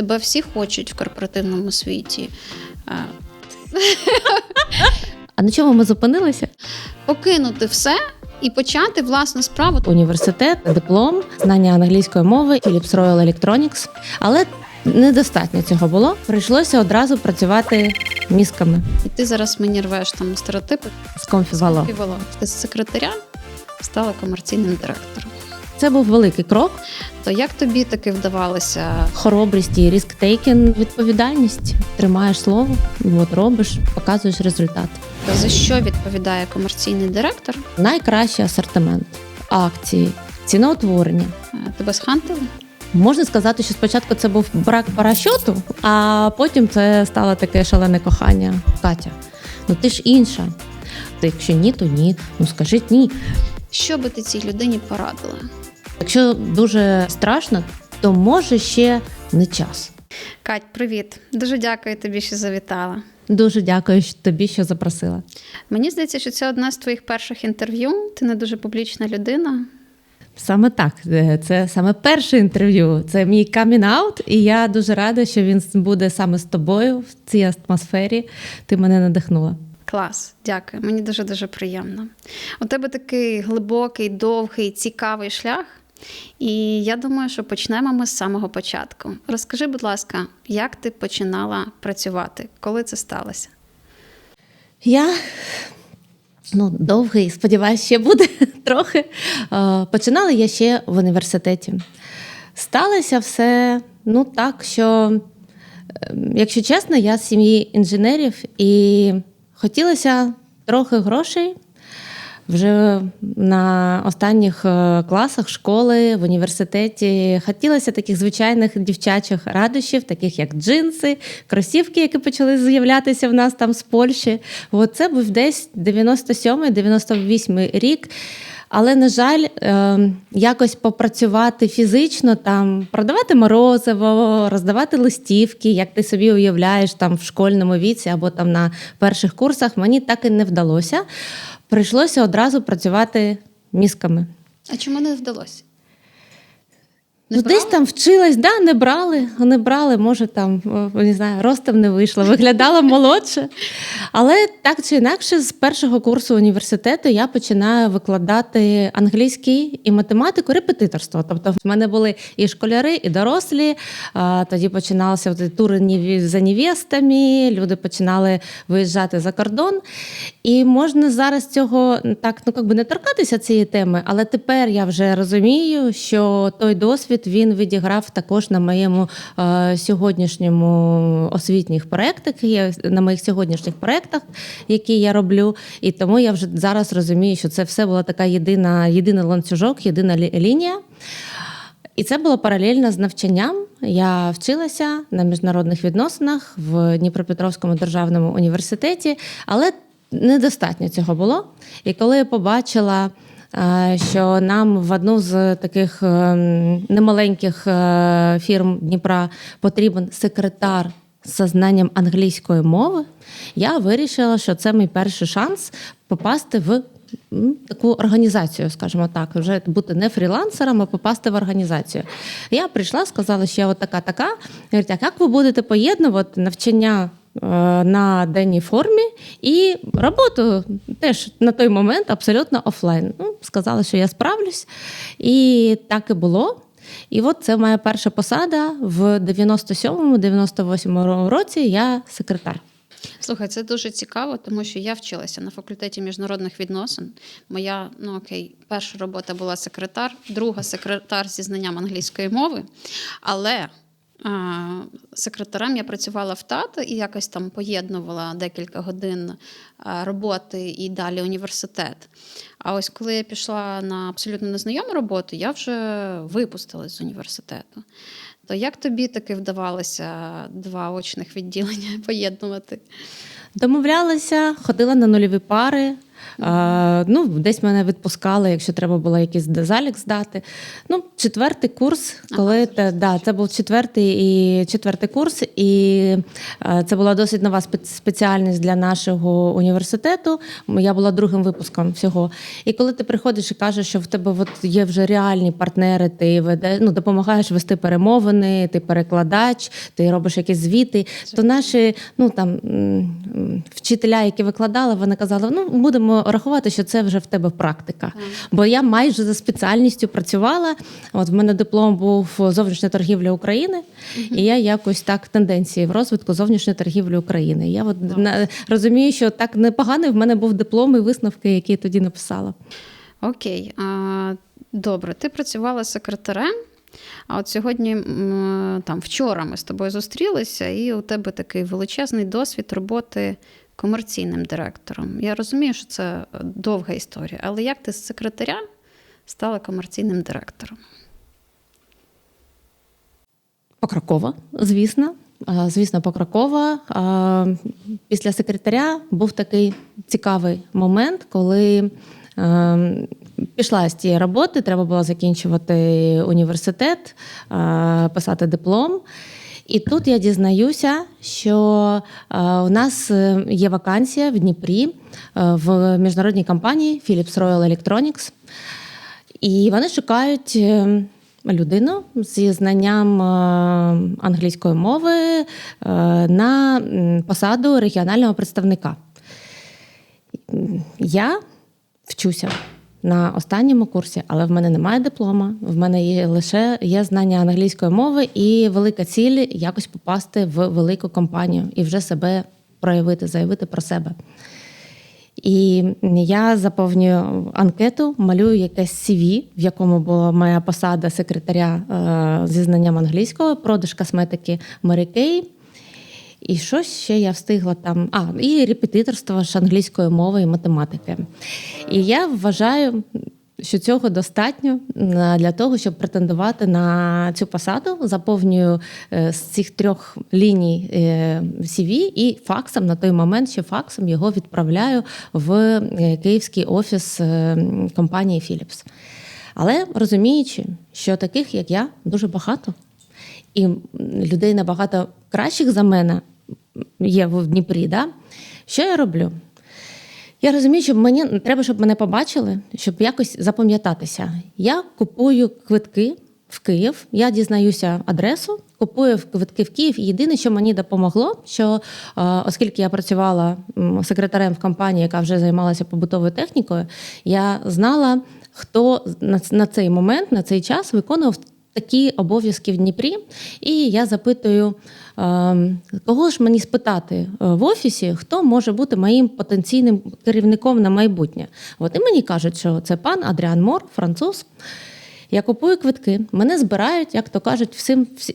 Тебе всі хочуть в корпоративному світі. А на чому ми зупинилися? Покинути все і почати власну справу. Університет, диплом, знання англійської мови, Philips Royal Electronics. Але недостатньо цього було. Прийшлося одразу працювати мізками І ти зараз мені рвеш там стереотипи. з Комфівало. Півало. Ти з секретаря стала комерційним директором. Це був великий крок. То як тобі таки вдавалося? Хоробрість і риск-тейкінг, відповідальність. Тримаєш слово, от робиш, показуєш результат. За що відповідає комерційний директор? Найкращий асортимент, акції, ціноутворення. Тебе схантили? Можна сказати, що спочатку це був брак парашюту, а потім це стало таке шалене кохання. Катя, ну ти ж інша. То якщо ні, то ні. Ну скажіть ні. Що би ти цій людині порадила? Якщо дуже страшно, то може ще не час. Кать, привіт. Дуже дякую тобі, що завітала. Дуже дякую тобі, що запросила. Мені здається, що це одне з твоїх перших інтерв'ю. Ти не дуже публічна людина. Саме так, це саме перше інтерв'ю, це мій камін-аут, і я дуже рада, що він буде саме з тобою в цій атмосфері. Ти мене надихнула. Клас, дякую. Мені дуже-дуже приємно. У тебе такий глибокий, довгий, цікавий шлях. І я думаю, що почнемо ми з самого початку. Розкажи, будь ласка, як ти починала працювати? Коли це сталося? Я довгий, сподіваюся, ще буде трохи. Починала я ще в університеті. Сталося все так, що, якщо чесно, я з сім'ї інженерів і хотілося трохи грошей. Вже на останніх класах школи, в університеті хотілося таких звичайних дівчачих радощів, таких як джинси, кросівки, які почали з'являтися в нас там з Польщі. Це був десь 97-98 рік. Але, на жаль, якось попрацювати фізично, там, продавати морозиво, роздавати листівки, як ти собі уявляєш там в школьному віці або там на перших курсах, мені так і не вдалося. Прийшлося одразу працювати мізками. А чому не вдалося? Десь там вчилась, не брали, може там, не знаю, ростом не вийшло, виглядала молодше. Але так чи інакше, з першого курсу університету я починаю викладати англійський і математику, репетиторство. Тобто в мене були і школяри, і дорослі. Тоді починалися тури за невестами, люди починали виїжджати за кордон. І можна зараз цього так, не торкатися цієї теми, але тепер я вже розумію, що той досвід він відіграв також на моєму сьогоднішньому освітніх проєктах, на моїх сьогоднішніх проєктах, які я роблю. І тому я вже зараз розумію, що це все була така єдиний ланцюжок, єдина лінія. І це було паралельно з навчанням. Я вчилася на міжнародних відносинах в Дніпропетровському державному університеті, але недостатньо цього було. І коли я побачила, що нам в одну з таких немаленьких фірм Дніпра потрібен секретар з знанням англійської мови, я вирішила, що це мій перший шанс попасти в таку організацію, скажімо так, вже бути не фрілансером, а попасти в організацію. Я прийшла, сказала, що я така. Говорять, а як ви будете поєднувати навчання на денній формі і роботу теж на той момент абсолютно офлайн. Сказала, що я справлюсь. І так і було. І це моя перша посада. В 97-98 році я секретар. Слухай, це дуже цікаво, тому що я вчилася на факультеті міжнародних відносин. Моя, перша робота була секретар, друга секретар зі знанням англійської мови, але секретарем я працювала в ТАТ і якось там поєднувала декілька годин роботи і далі університет. А ось коли я пішла на абсолютно незнайому роботу, я вже випустилась з університету. То як тобі таки вдавалося два очних відділення поєднувати? Домовлялася, ходила на нульові пари, Ну, десь мене відпускали, якщо треба було якийсь залік здати. Ну, 4-й курс, коли це був 4-й курс, і це була досить нова спеціальність для нашого університету. Я була другим випуском всього. І коли ти приходиш і кажеш, що в тебе от є вже реальні партнери, ти допомагаєш вести перемовини, ти перекладач, ти робиш якісь звіти, то наші вчителя, які викладали, вони казали, будемо рахувати, що це вже в тебе практика. Бо я майже за спеціальністю працювала. От в мене диплом був зовнішня торгівля України, і я якось так тенденції в розвитку зовнішньої торгівлі України. Я розумію, що так непоганий в мене був диплом і висновки, які я тоді написала. Окей. Добре, ти працювала секретарем, а от сьогодні, вчора ми з тобою зустрілися, і у тебе такий величезний досвід роботи комерційним директором. Я розумію, що це довга історія, але як ти з секретаря стала комерційним директором? Покрокова, звісно. Звісно, Покрокова. Після секретаря був такий цікавий момент, коли пішла з тієї роботи, треба було закінчувати університет, писати диплом. І тут я дізнаюся, що у нас є вакансія в Дніпрі в міжнародній компанії Philips Royal Electronics. І вони шукають людину зі знанням англійської мови на посаду регіонального представника. Я вчуся на останньому курсі, але в мене немає диплома, в мене лише є знання англійської мови і велика ціль якось попасти в велику компанію і вже себе проявити, заявити про себе. І я заповнюю анкету, малюю якесь CV, в якому була моя посада секретаря зі знанням англійського, продаж косметики Mary Kay. І що ще я встигла там? І репетиторство ж англійської мови і математики. І я вважаю, що цього достатньо для того, щоб претендувати на цю посаду. Заповнюю з цих 3 ліній CV і факсом, на той момент ще факсом його відправляю в київський офіс компанії Philips. Але розуміючи, що таких, як я, дуже багато, і людей набагато кращих за мене є в Дніпрі, що я роблю? Я розумію, що мені треба, щоб мене побачили, щоб якось запам'ятатися. Я купую квитки в Київ, я дізнаюся адресу, купую квитки в Київ. І єдине, що мені допомогло, що оскільки я працювала секретарем в компанії, яка вже займалася побутовою технікою, я знала, хто на цей момент, на цей час виконував такі обов'язки в Дніпрі. І я запитую, кого ж мені спитати в офісі, хто може бути моїм потенційним керівником на майбутнє. І мені кажуть, що це пан Адріан Мор, француз. Я купую квитки, мене збирають, як то кажуть,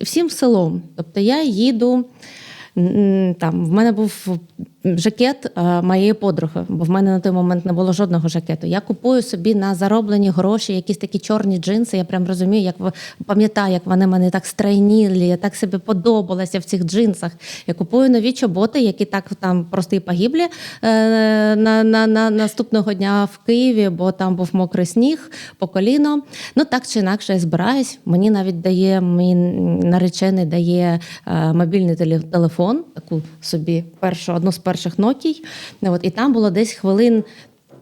всім селом. Тобто я їду, в мене був жакет моєї подруги, бо в мене на той момент не було жодного жакету. Я купую собі на зароблені гроші якісь такі чорні джинси. Я прям розумію, пам'ятаю, як вони мене так стройніли, я так собі подобалася в цих джинсах. Я купую нові чоботи, які так там просто і погиблі на наступного дня в Києві, бо там був мокрий сніг по коліно. Так чи інакше я збираюсь. Мені навіть дає, мій наречений дає мобільний телефон, таку собі одну з перших Nokia. І там було десь хвилин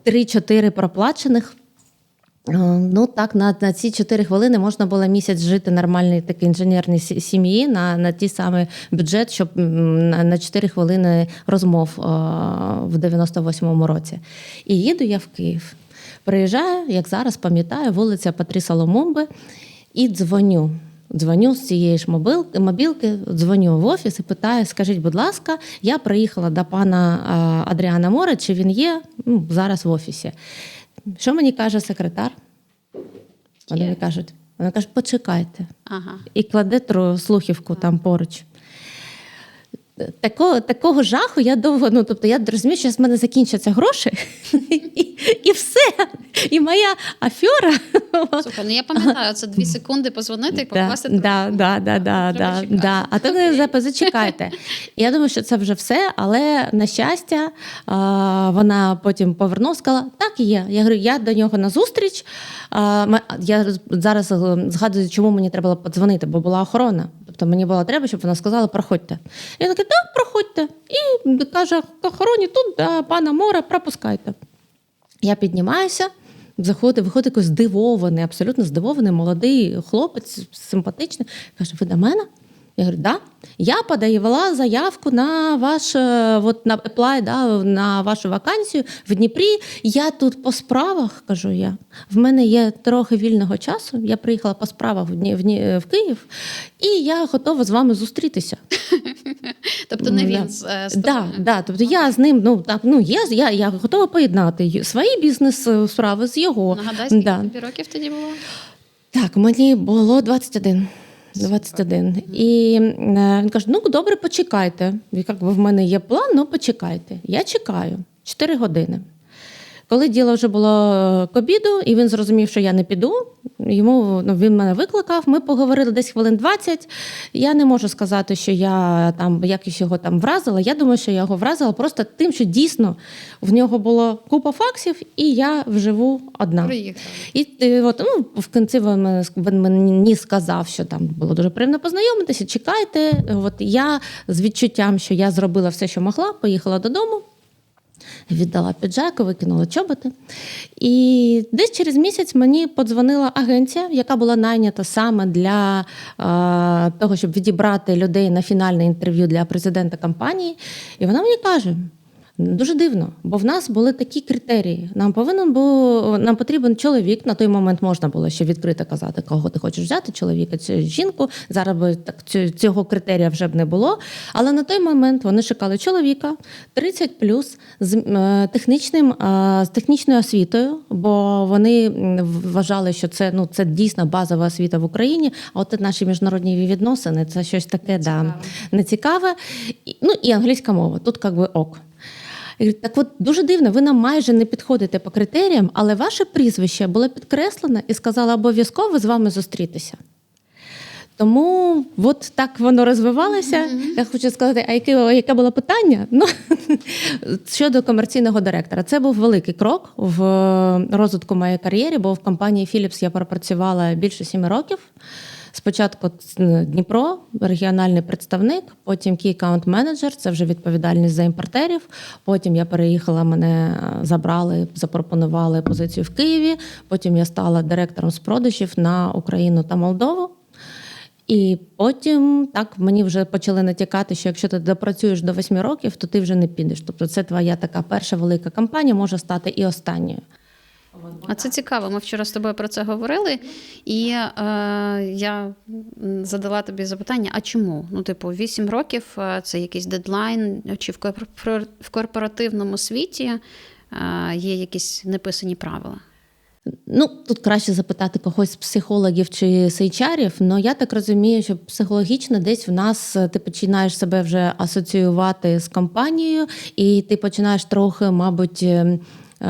3-4 проплачених. На ці 4 хвилини можна було місяць жити нормальній такій інженерній сім'ї на ті самий бюджет, щоб на 4 хвилини розмов в 98-му році. І їду я в Київ. Приїжджаю, як зараз пам'ятаю, вулиця Патріса Лумумби, і дзвоню з цієї ж мобілки, дзвоню в офіс і питаю, скажіть, будь ласка, я приїхала до пана Адріана Мора, чи він є зараз в офісі. Що мені каже секретар? Вони кажуть, почекайте. Ага. І кладе слухівку там поруч. Такого жаху я довго, тобто я розумію, що з мене закінчаться гроші, І все. І моя афера. Слухай, ну я пам'ятаю, це 2 секунди позвонити і покласти трубку. Треба чекати. Да. А то зачекайте. Я думаю, що це вже все, але на щастя, вона потім повернулася, сказала, так і є. Я говорю, я до нього на зустріч. Я зараз згадую, чому мені треба було подзвонити, бо була охорона. Тобто мені було треба, щоб вона сказала, проходьте. Я така, так, проходьте. І каже, охороні, тут пана Мора, пропускайте. Я піднімаюся, виходить якийсь здивований, абсолютно здивований, молодий хлопець, симпатичний. Каже, ви до мене? Я говорю, да. Я подавала заявку на ваш на apply, на вашу вакансію в Дніпрі. Я тут по справах, кажу я. В мене є трохи вільного часу. Я приїхала по справах в Київ, і я готова з вами зустрітися. Тобто не він з тобою? Да. Тобто я з ним, я готова поєднати свої бізнес-справи з його. Нагадай, скільки тобі років тоді було? Так, мені було 21. І він каже, ну добре, почекайте. В мене є план, ну почекайте. Я чекаю 4 години. Коли діло вже було к обіду, і він зрозумів, що я не піду, він мене викликав, ми поговорили десь хвилин 20. Я не можу сказати, що я там якось його там вразила. Я думаю, що я його вразила просто тим, що дійсно в нього було купа факсів, і я вживу одна. Приїхала. І в кінці він мені сказав, що там було дуже приємно познайомитися, чекайте. Я з відчуттям, що я зробила все, що могла, поїхала додому. Віддала піджак, викинула чоботи. І десь через місяць мені подзвонила агенція, яка була найнята саме для того, щоб відібрати людей на фінальне інтерв'ю для президента компанії. І вона мені каже, дуже дивно, бо в нас були такі критерії. Нам потрібен чоловік. На той момент можна було ще відкрито казати, кого ти хочеш взяти, чоловіка чи жінку. Зараз би цього критерія вже б не було. Але на той момент вони шукали чоловіка 30+, з технічною освітою, бо вони вважали, що це дійсно базова освіта в Україні, а от наші міжнародні відносини – це щось таке нецікаве. І англійська мова, тут ок. Так от, дуже дивно, ви нам майже не підходите по критеріям, але ваше прізвище було підкреслено і сказали обов'язково з вами зустрітися. Тому от так воно розвивалося. Я хочу сказати, а яке було питання? Щодо комерційного директора. Це був великий крок в розвитку моєї кар'єри, бо в компанії Philips я пропрацювала більше 7 років. Спочатку Дніпро, регіональний представник, потім Key Account Manager, це вже відповідальність за імпортерів. Потім я переїхала, мене забрали, запропонували позицію в Києві. Потім я стала директором з продажів на Україну та Молдову. І потім мені вже почали натякати, що якщо ти допрацюєш до 8 років, то ти вже не підеш. Тобто це твоя така перша велика кампанія, може стати і останньою. А це цікаво, ми вчора з тобою про це говорили, і я задала тобі запитання, а чому? 8 років – це якийсь дедлайн, чи в корпоративному світі є якісь неписані правила? Тут краще запитати когось з психологів чи з HR-ів, але я так розумію, що психологічно десь в нас ти починаєш себе вже асоціювати з компанією, і ти починаєш трохи, мабуть,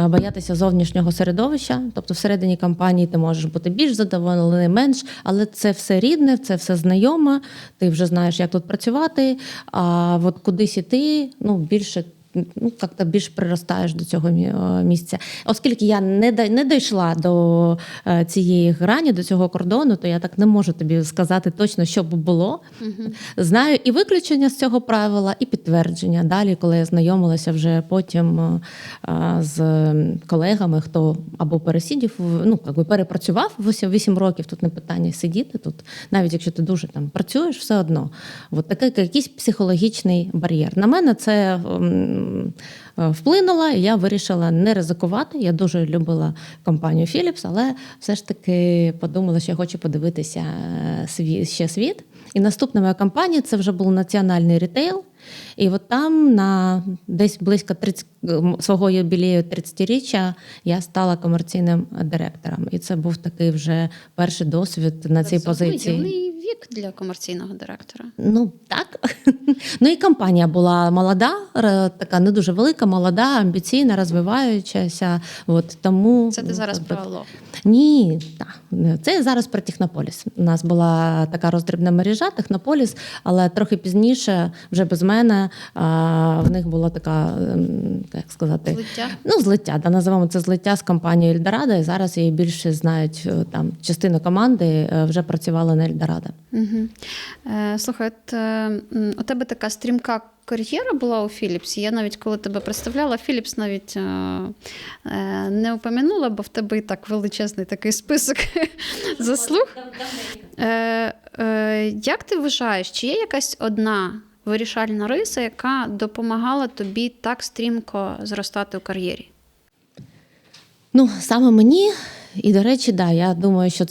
боятися зовнішнього середовища. Тобто всередині компанії ти можеш бути більш задоволений, менш, але це все рідне, це все знайоме, ти вже знаєш, як тут працювати, а от кудись іти, більше як-то більш приростаєш до цього місця. Оскільки я не дійшла до цієї грані, до цього кордону, то я так не можу тобі сказати точно, що б було. Знаю і виключення з цього правила, і підтвердження. Далі, коли я знайомилася вже потім з колегами, хто або пересидів, перепрацював 8 років, тут не питання сидіти тут, навіть якщо ти дуже там працюєш, все одно. От такий якийсь психологічний бар'єр. На мене це вплинула, і я вирішила не ризикувати. Я дуже любила компанію Philips, але все ж таки подумала, що я хочу подивитися ще світ. І наступна моя компанія – це вже був національний рітейл. І от там на десь близько 30, свого юбілею 30-річчя я стала комерційним директором. І це був такий вже перший досвід на цій Це позиції. юний вік для комерційного директора. Ну, так. Ну і компанія була молода, така не дуже велика, молода, амбіційна, розвиваючася. От, тому, Це ти зараз про Алло. Ні, так. Це зараз про Технополіс. У нас була така роздрібна мережа Технополіс, але трохи пізніше, вже без мене, в них була така, як сказати, Злиття? Ну, злиття, да, називаємо це злиття з компанією Ельдорадо, і зараз її більше знають, там, частина команди вже працювала на Ельдорадо. Угу. Слухай, у тебе така стрімка кар'єра була у Philips. Я навіть, коли тебе представляла, Philips навіть не упомянула, бо в тебе і так величезний такий список заслуг. Як ти вважаєш, чи є якась одна вирішальна риса, яка допомагала тобі так стрімко зростати у кар'єрі? Ну, саме мені, і, до речі, да, я думаю, що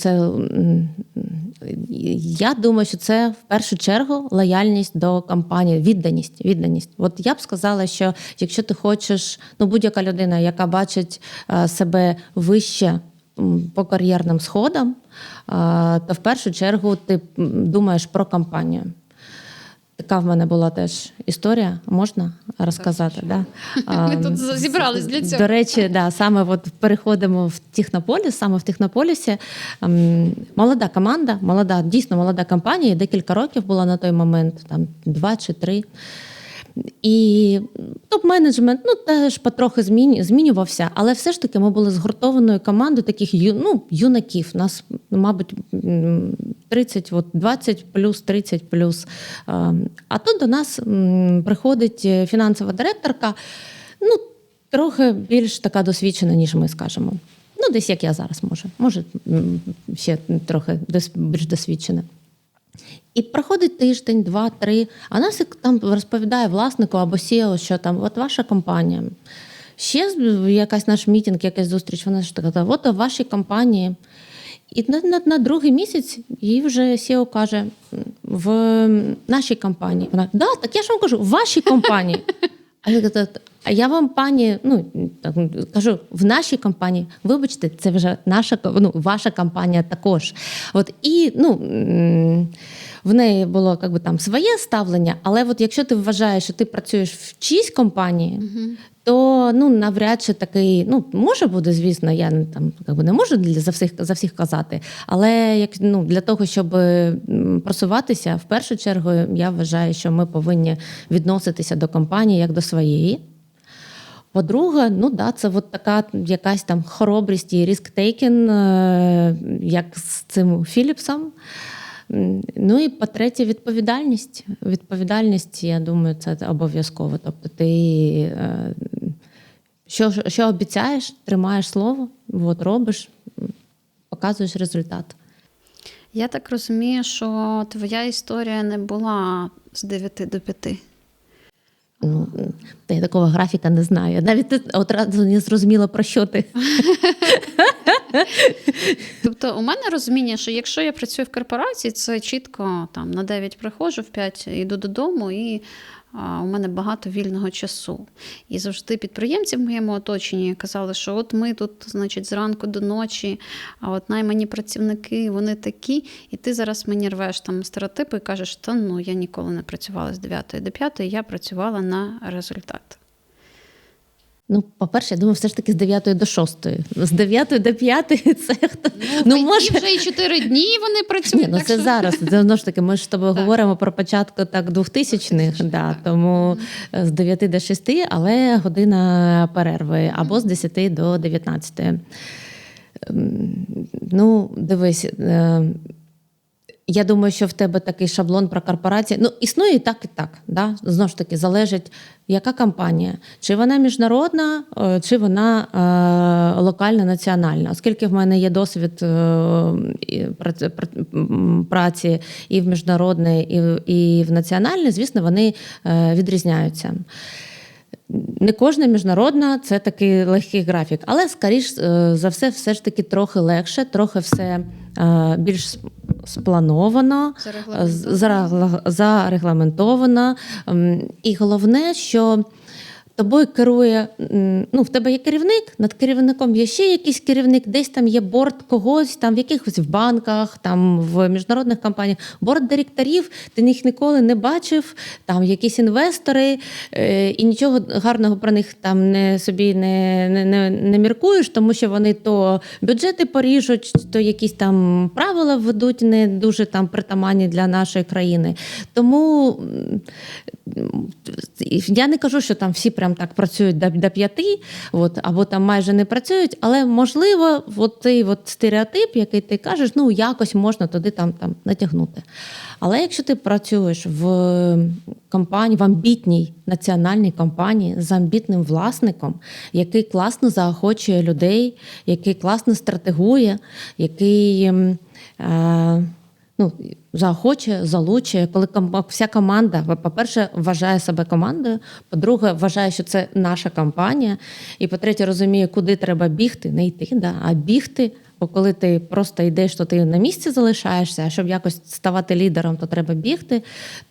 це в першу чергу лояльність до компанії, відданість. От я б сказала, що якщо ти хочеш, ну, будь-яка людина, яка бачить себе вище по кар'єрним сходам, то в першу чергу ти думаєш про компанію. Така в мене була теж історія, можна розказати? Да? Ми тут зібрались для цього. До речі, да, саме от переходимо в Технополіс, саме в Технополісі. Молода команда, дійсно молода компанія, декілька років була на той момент, там 2 чи 3. І топ-менеджмент теж потрохи змінювався, але все ж таки ми були згуртованою командою таких юнаків. Нас, мабуть, 30, 20 плюс, 30 плюс. А тут до нас приходить фінансова директорка, трохи більш така досвідчена, ніж ми, скажемо. Десь як я зараз, може ще трохи більш досвідчена. І проходить тиждень, 2, 3, а нас там розповідає власнику або CEO, що там, от ваша компанія. Ще якась наш мітинг, якась зустріч, вона ж така, от у вашій компанії. І на другий місяць їй вже CEO каже, в нашій компанії. Вона, так я ж вам кажу, в вашій компанії. А я вам, пані, кажу, в нашій компанії, вибачте, це вже ваша компанія також. От, і, в неї було там своє ставлення, але от якщо ти вважаєш, що ти працюєш в чиїсь компанії, то навряд чи такий, може буде, звісно, я не можу за всіх казати, але для того, щоб просуватися, в першу чергу, я вважаю, що ми повинні відноситися до компанії як до своєї. По-друге, це от така якась там хоробрість і риск-тейкінг, як з цим Філіпсом. І по-третє, відповідальність. Відповідальність, я думаю, це обов'язково. Тобто ти що обіцяєш, тримаєш слово, робиш, показуєш результат. Я так розумію, що твоя історія не була з 9 до 5. Я такого графіка не знаю. Навіть одразу не зрозуміла, про що ти. Тобто у мене розуміння, що якщо я працюю в корпорації, це чітко на 9 приходжу, в 5 йду додому, і у мене багато вільного часу. І завжди підприємці в моєму оточенні казали, що от ми тут, зранку до ночі, а от наймані працівники, вони такі, і ти зараз мені рвеш стереотипи і кажеш, я ніколи не працювала з 9 до 5, я працювала на результат. По-перше, я думаю, все ж таки з 9 до 6. З 9 до 5 це хто? Може вже і 4 дні вони працюють. Ні, це зараз. Знову ж таки, ми ж з тобою говоримо про початку 2000-х, тому з 9 до 6, але година перерви, або з 10 до 19. Дивись, я думаю, що в тебе такий шаблон про корпорації. Існує і так, і так. Да? Знову ж таки, залежить, яка компанія. Чи вона міжнародна, чи вона локальна, національна. Оскільки в мене є досвід праці і в міжнародній, і в національній, звісно, вони відрізняються. Не кожна міжнародна це такий легкий графік, але, скоріш за все ж таки трохи легше, трохи все більш сплановано, зарегламентовано. І головне, що тобою керує, в тебе є керівник, над керівником є ще якийсь керівник, десь там є борд когось, там в якихось в банках, там в міжнародних компаніях, борд директорів, ти їх ніколи не бачив, там якісь інвестори, і нічого гарного про них там не міркуєш, тому що вони то бюджети поріжуть, то якісь там правила введуть не дуже там притаманні для нашої країни. Тому я не кажу, що там всі прям так працюють до 5, або там майже не працюють, але можливо, цей стереотип, який ти кажеш, якось можна туди там натягнути. Але якщо ти працюєш в компанії, в амбітній національній компанії з амбітним власником, який класно заохочує людей, який класно стратегує, який заохочує, залучує, коли вся команда, по-перше, вважає себе командою, по-друге, вважає, що це наша компанія, і по-третє, розуміє, куди треба бігти, не йти, а бігти, бо коли ти просто йдеш, то ти на місці залишаєшся, а щоб якось ставати лідером, то треба бігти,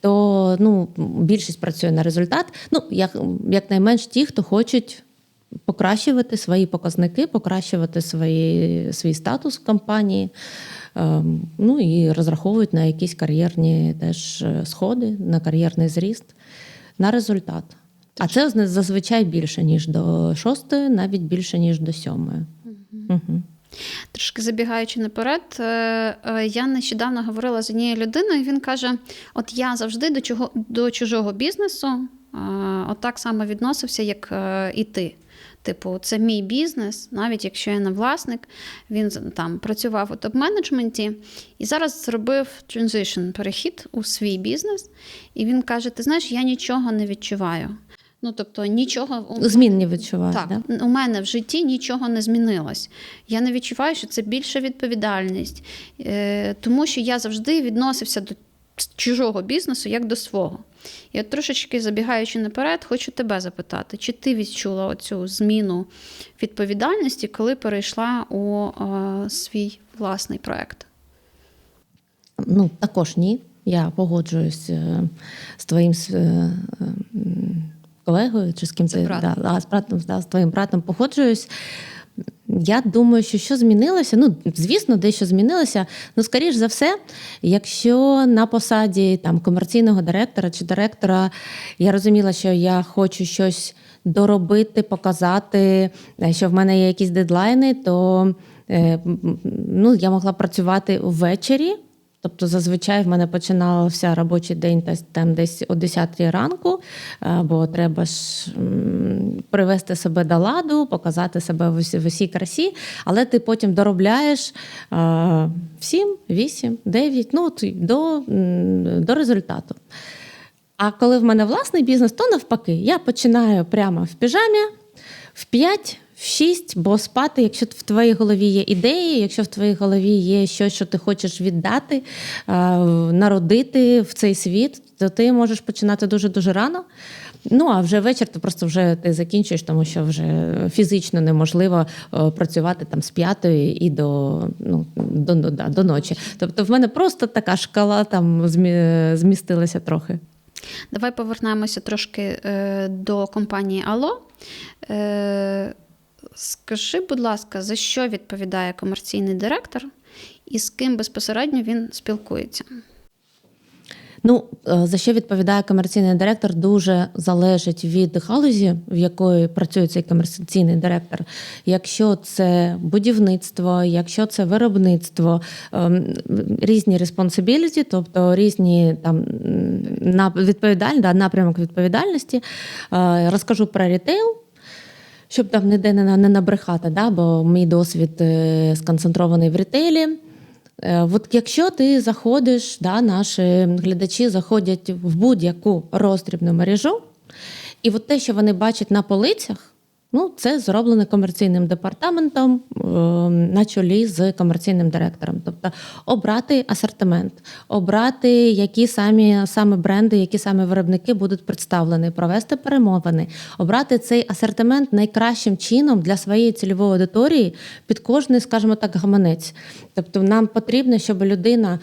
то більшість працює на результат. Якнайменш ті, хто хочуть покращувати свої показники, покращувати свій статус в компанії, і розраховують на якісь кар'єрні теж сходи, на кар'єрний зріст, на результат. А це зазвичай більше, ніж до 6, навіть більше, ніж до 7. Угу. Трошки забігаючи наперед, я нещодавно говорила з однією людиною, і він каже, от я завжди до чужого бізнесу отак само відносився, як і ти. Типу, це мій бізнес, навіть якщо я не власник, він там працював у топ-менеджменті і зараз зробив перехід у свій бізнес. І він каже, ти знаєш, я нічого не відчуваю. Тобто нічого... Змін не відчуваю. Так, да? У мене в житті нічого не змінилось. Я не відчуваю, що це більша відповідальність, тому що я завжди відносився до чужого бізнесу, як до свого. І от трошечки забігаючи наперед, хочу тебе запитати, чи ти відчула оцю зміну відповідальності, коли перейшла у свій власний проєкт? Також ні. Я погоджуюсь з твоїм колегою, чи з ким ти, з твоїм братом погоджуюсь. Я думаю, що змінилося? Звісно, дещо змінилося. Скоріш за все, якщо на посаді комерційного директора чи директора я розуміла, що я хочу щось доробити, показати, що в мене є якісь дедлайни, то я могла працювати ввечері. Тобто зазвичай в мене починався робочий день там десь о 10 ранку, бо треба ж привести себе до ладу, показати себе в усій красі, але ти потім доробляєш 7, 8, 9, до результату. А коли в мене власний бізнес, то навпаки, я починаю прямо в піжамі, в 5, в 6, бо спати, якщо в твоїй голові є ідеї, якщо в твоїй голові є щось, що ти хочеш віддати, народити в цей світ, то ти можеш починати дуже-дуже рано. А вже вечір ти ти закінчуєш, тому що вже фізично неможливо працювати там з 5 і до ночі. Тобто в мене просто така шкала там змістилася трохи. Давай повернемося трошки до компанії Allo. Скажи, будь ласка, за що відповідає комерційний директор і з ким безпосередньо він спілкується? За що відповідає комерційний директор, дуже залежить від галузі, в якої працює цей комерційний директор. Якщо це будівництво, якщо це виробництво, різні responsibility, тобто різні напрямок відповідальності. Розкажу про рітейл, щоб там ніде не набрехати, бо мій досвід сконцентрований в рітейлі. Якщо ти заходиш, наші глядачі заходять в будь-яку роздрібну мережу, і те, що вони бачать на полицях, Ну, це зроблено комерційним департаментом на чолі з комерційним директором. Тобто обрати асортимент, обрати, які саме бренди, які саме виробники будуть представлені, провести перемовини, обрати цей асортимент найкращим чином для своєї цільової аудиторії під кожний, скажімо так, гаманець. Тобто нам потрібно, щоб людина,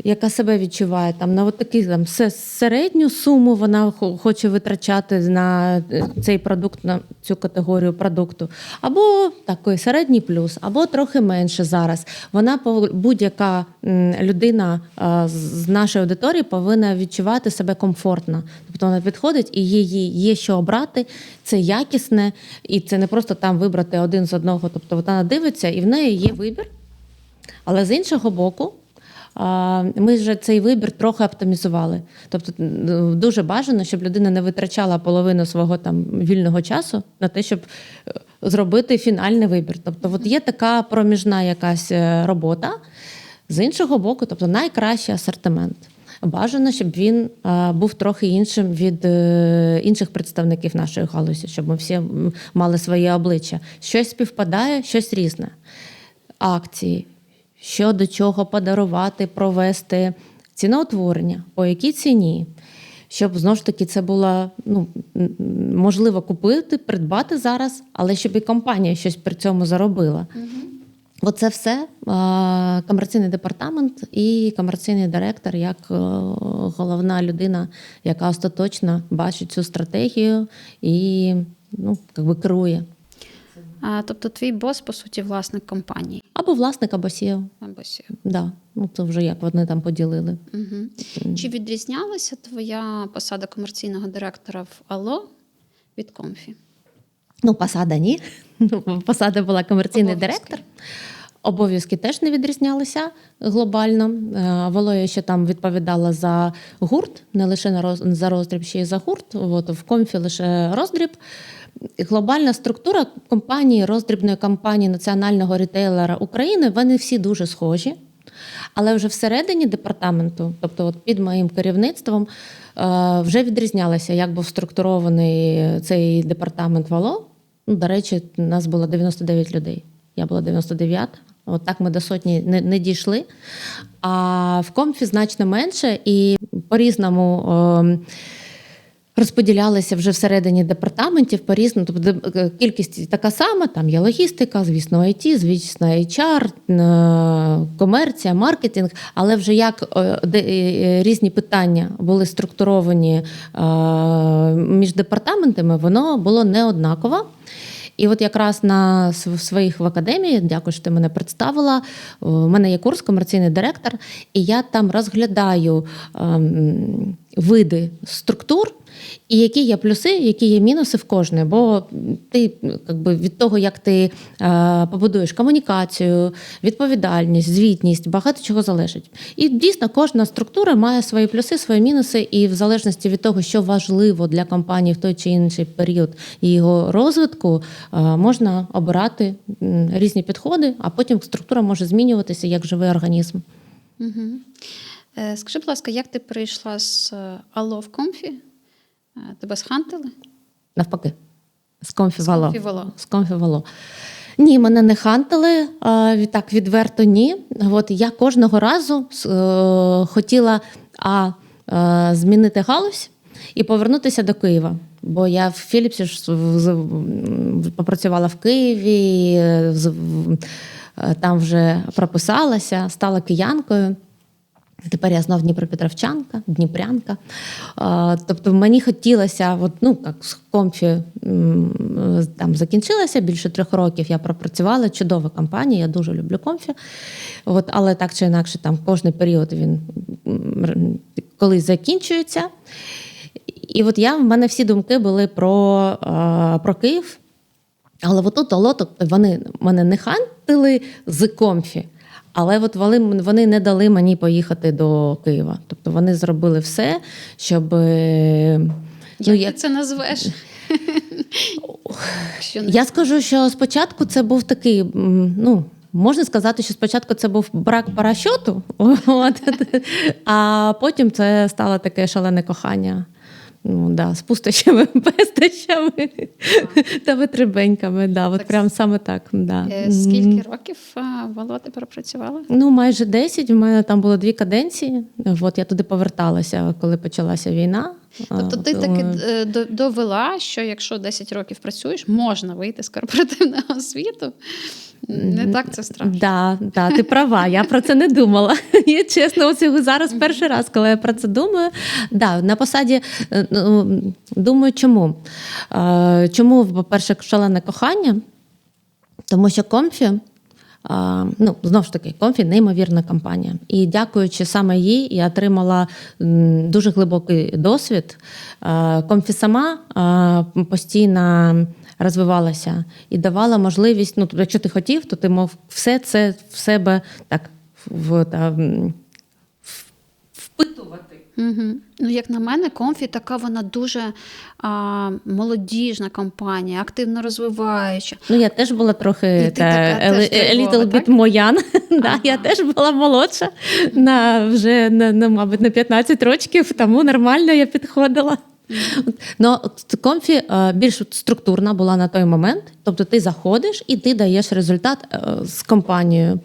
яка себе відчуває там на такі середню суму, вона хоче витрачати на цей продукт, на цю категорію продукту, або такий середній плюс, або трохи менше зараз. Вона будь-яка людина з нашої аудиторії повинна відчувати себе комфортно. Тобто вона підходить і їй є що обрати, це якісне, і це не просто там вибрати один з одного. Тобто вона дивиться, і в неї є вибір. Але з іншого боку, ми вже цей вибір трохи оптимізували. Тобто дуже бажано, щоб людина не витрачала половину свого там вільного часу на те, щоб зробити фінальний вибір. Тобто от є така проміжна якась робота. З іншого боку, тобто найкращий асортимент. Бажано, щоб він був трохи іншим від інших представників нашої галузі, щоб ми всі мали своє обличчя. Щось співпадає, щось різне. Акції, що до чого подарувати, провести, ціноутворення, по якій ціні, щоб, знову ж таки, це було можливо купити, придбати зараз, але щоб і компанія щось при цьому заробила. Оце все комерційний департамент і комерційний директор, як головна людина, яка остаточно бачить цю стратегію і керує. Тобто твій бос, по суті, власник компанії? Або власник, або CEO. Або CEO. Да. Це вже як вони там поділили. Угу. Чи відрізнялася твоя посада комерційного директора в Алло від Комфі? Посада ні. Посада була комерційний директор. Обов'язки теж не відрізнялися глобально. Валоя ще там відповідала за гурт, не лише за роздріб, ще й за гурт. В Комфі лише роздріб. Глобальна структура компанії, роздрібної компанії національного рітейлера України, вони всі дуже схожі. Але вже всередині департаменту, тобто під моїм керівництвом, вже відрізнялося, як був структурований цей департамент Вало. До речі, у нас було 99 людей. Я була 99. Так ми до сотні не дійшли. А в Комфі значно менше і по-різному розподілялися вже всередині департаментів по-різному. Тобто кількість така сама, там є логістика, звісно, IT, звісно, HR, комерція, маркетинг, але вже як різні питання були структуровані між департаментами, воно було не однаково. І от якраз на своїх в академії, дякую, що ти мене представила, у мене є курс «Комерційний директор», і я там розглядаю види структур, і які є плюси, які є мінуси в кожної. Бо ти від того, як ти побудуєш комунікацію, відповідальність, звітність, багато чого залежить. І дійсно кожна структура має свої плюси, свої мінуси, і в залежності від того, що важливо для компанії в той чи інший період його розвитку, можна обирати різні підходи, а потім структура може змінюватися як живий організм. Угу. Скажи, будь ласка, як ти перейшла з Алло в Комфі? Тебе схантили? Навпаки. З Комфі Вало. З Комфі Вало. Ні, мене не хантили, так відверто ні. Я кожного разу хотіла змінити галузь і повернутися до Києва. Бо я в Філіпсі попрацювала в Києві, там вже прописалася, стала киянкою. Тепер я знов дніпрянка. Тобто мені хотілося, з Комфі там закінчилася, більше 3 років я пропрацювала, чудова компанія, я дуже люблю Комфі. Але так чи інакше, там кожний період він колись закінчується. І в мене всі думки були про Київ. Але отут вони мене не хантили з Комфі. Але вони не дали мені поїхати до Києва. Тобто вони зробили все, щоб... Як ти це назвеш? Я скажу, що спочатку це був такий, можна сказати, що спочатку це був брак парашюту, а потім це стало таке шалене кохання. Ну, да, з пустощами, пестощами та витребеньками. Да, от Так, прям саме так. Да. Скільки років Вало ти пропрацювала? Ну, майже 10. У мене там було 2 каденції. От я туди поверталася, коли почалася війна. Тобто ти таки довела, що якщо 10 років працюєш, можна вийти з корпоративного світу. Не так це страшно. Да, ти права, я про це не думала. Я чесно, оце зараз перший раз, коли я про це думаю. Да, на посаді думаю, чому? Чому, по-перше, шалене кохання? Тому що Comfy, ну, знову ж таки, Comfy – неймовірна компанія. І дякуючи саме їй, я отримала дуже глибокий досвід. Comfy сама постійно розвивалася і давала можливість, ну, якщо ти хотів, то ти мав все це в себе так впитувати. Угу. Ну, як на мене, Comfy така вона дуже молодіжна компанія, активно розвиваюча. Ну, я теж була трохи little bit моян. Да, я теж була молодша, вже, мабуть, на 15 років, тому нормально я підходила. Ну, Comfy більш структурна була на той момент, тобто ти заходиш і ти даєш результат з компанією.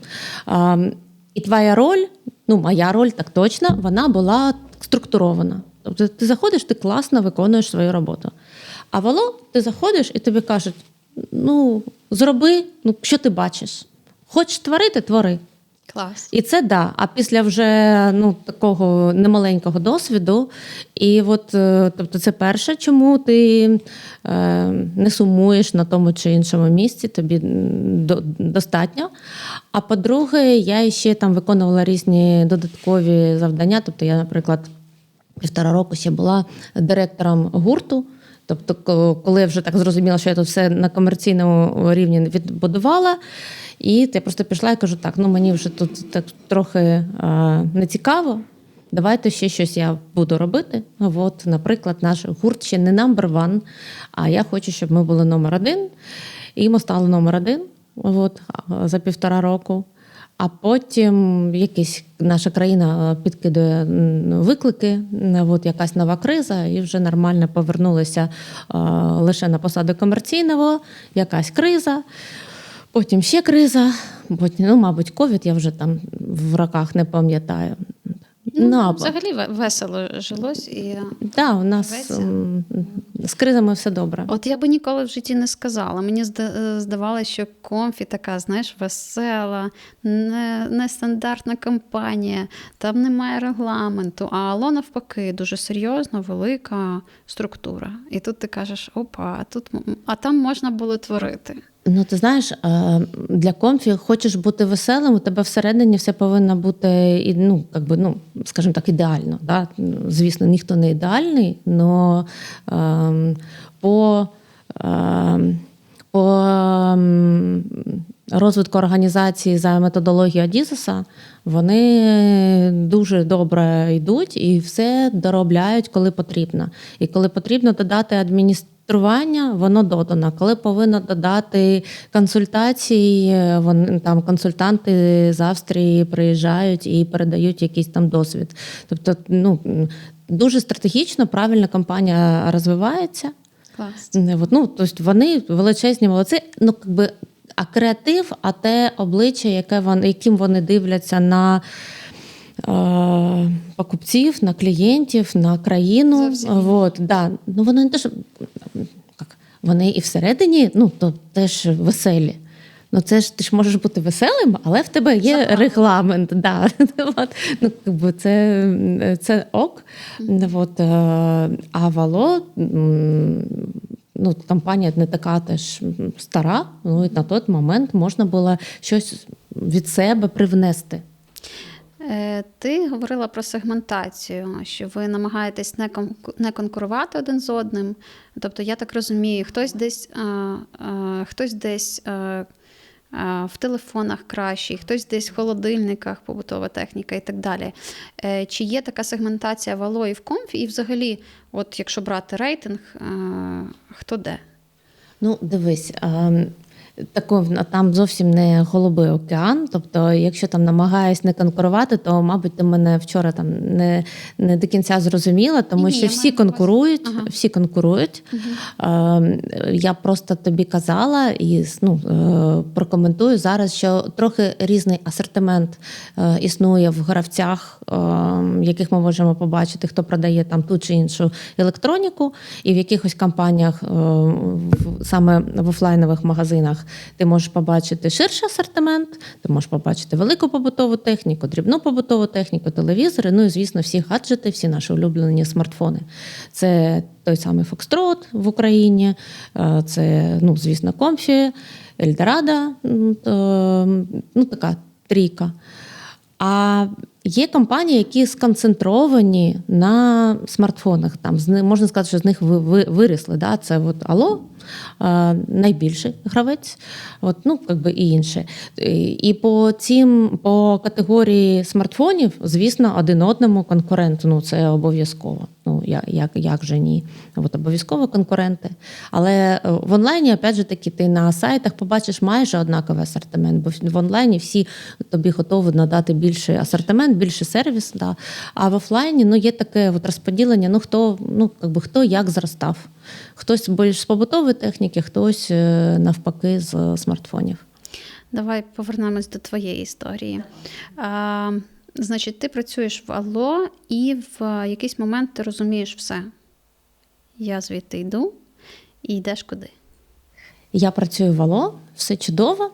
І твоя роль, ну, моя роль так точно, вона була структурована. Тобто ти заходиш, ти класно виконуєш свою роботу. А Вало, ти заходиш і тобі кажуть, ну, зроби, ну, що ти бачиш. Хочеш творити – твори. Клас. І це да. А після вже такого немаленького досвіду, і от, тобто це перше, чому ти не сумуєш на тому чи іншому місці, тобі достатньо. А по-друге, я ще там виконувала різні додаткові завдання. Тобто я, наприклад, 1,5 року ще була директором гурту. Тобто, коли я вже так зрозуміла, що я тут все на комерційному рівні відбудувала, і я просто пішла і кажу, так, ну мені вже тут так трохи не цікаво, давайте ще щось я буду робити. От, наприклад, наш гурт ще не number one, а я хочу, щоб ми були номер 1. І ми стали номер 1 от, за 1,5 року. А потім наша країна підкидує виклики, от якась нова криза, і вже нормально повернулися лише на посаду комерційного, якась криза, потім ще криза, потім, ну, мабуть, ковід, я вже там в роках не пам'ятаю. Взагалі весело жилось. І да, у нас з кризами все добре. От я би ніколи в житті не сказала. Мені здавалося, що Comfy така, знаєш, весела, нестандартна компанія, там немає регламенту, а Ало навпаки, дуже серйозна, велика структура. І тут ти кажеш, опа, а там можна було творити. Ну, ти знаєш, для Comfy хочеш бути веселим, у тебе всередині все повинно бути, ну, скажімо так, ідеально. Да? Звісно, ніхто не ідеальний, але по розвитку організації за методологією Адізеса вони дуже добре йдуть і все доробляють, коли потрібно. І коли потрібно додати адміністрування, воно додано. Коли повинно додати консультації, там консультанти з Австрії приїжджають і передають якийсь там досвід. Тобто, ну, дуже стратегічно, правильно компанія розвивається. Клас. Ну, тобто вони величезні молодці. Ну, а креатив, а те обличчя, яким вони дивляться на покупців, на клієнтів, на країну. От, да. Ну, вони не те, що вони і всередині, ну, то теж веселі. Ну, це ж ти ж можеш бути веселим, але в тебе є регламент. Да. Ну, це ок. От, а Вало, ну, компанія не така теж стара, ну, і на той момент можна було щось від себе привнести. Ти говорила про сегментацію, що ви намагаєтесь не конкурувати один з одним. Тобто, я так розумію, хтось десь в телефонах кращий, хтось десь в холодильниках, побутова техніка і так далі. Чи є така сегментація в Ало і в Comfy? І взагалі, от якщо брати рейтинг, хто де? Ну, дивись, Там зовсім не голубий океан. Тобто, якщо там намагаюсь не конкурувати, то, мабуть, ти мене вчора там не до кінця зрозуміла, тому Ні, що я всі маю на увазі. конкурують, Ага. всі конкурують. Я просто тобі казала і прокоментую зараз, що трохи різний асортимент існує в гравцях, яких ми можемо побачити, хто продає там ту чи іншу електроніку, і в якихось компаніях, саме в офлайнових магазинах, ти можеш побачити ширший асортимент, ти можеш побачити велику побутову техніку, дрібну побутову техніку, телевізори, ну і, звісно, всі гаджети, всі наші улюблені смартфони. Це той самий Foxtrot в Україні, це, звісно, Comfy, Eldorado, така трійка. А є компанії, які сконцентровані на смартфонах. Там можна сказати, що з них виросли. Да? Це Allo, найбільший гравець, і інші. І по категорії смартфонів, звісно, один одному конкурент. Це обов'язково. Як же ні? Обов'язково конкуренти. Але в онлайні, опять же таки, ти на сайтах побачиш майже однаковий асортимент, бо в онлайні всі тобі готові надати більший асортимент, більший сервіс. Да. А в офлайні є таке розподілення, хто як зростав. Хтось більш з побутової техніки, хтось навпаки з смартфонів. Давай повернемось до твоєї історії. Значить, ти працюєш в Allo, і в якийсь момент ти розумієш все. Я звідти йду, і йдеш куди? Я працюю в Allo, все чудово.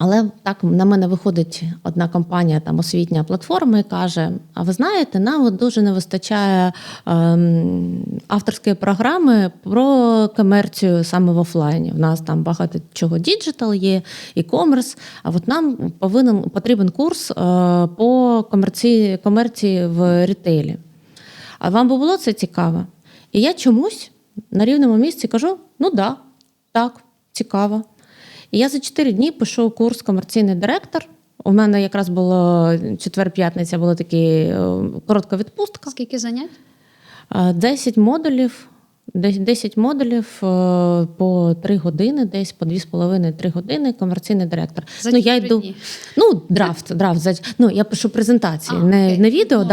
Але так на мене виходить одна компанія, там освітня платформа, і каже: а ви знаєте, нам дуже не вистачає авторської програми про комерцію саме в офлайні. В нас там багато чого діджитал є, e-commerce, а нам потрібен курс по комерції в рітейлі. А вам би було це цікаво? І я чомусь на рівному місці кажу: так, цікаво. І я за 4 дні пишу курс «Комерційний директор». У мене якраз було четвер-п'ятниця, була така коротка відпустка. Скільки занять? 10 модулів. 10 модулів по 3 години, десь по 2,5-3 години, комерційний директор. За 4 дні? Драфт. Я пишу презентації, не відео,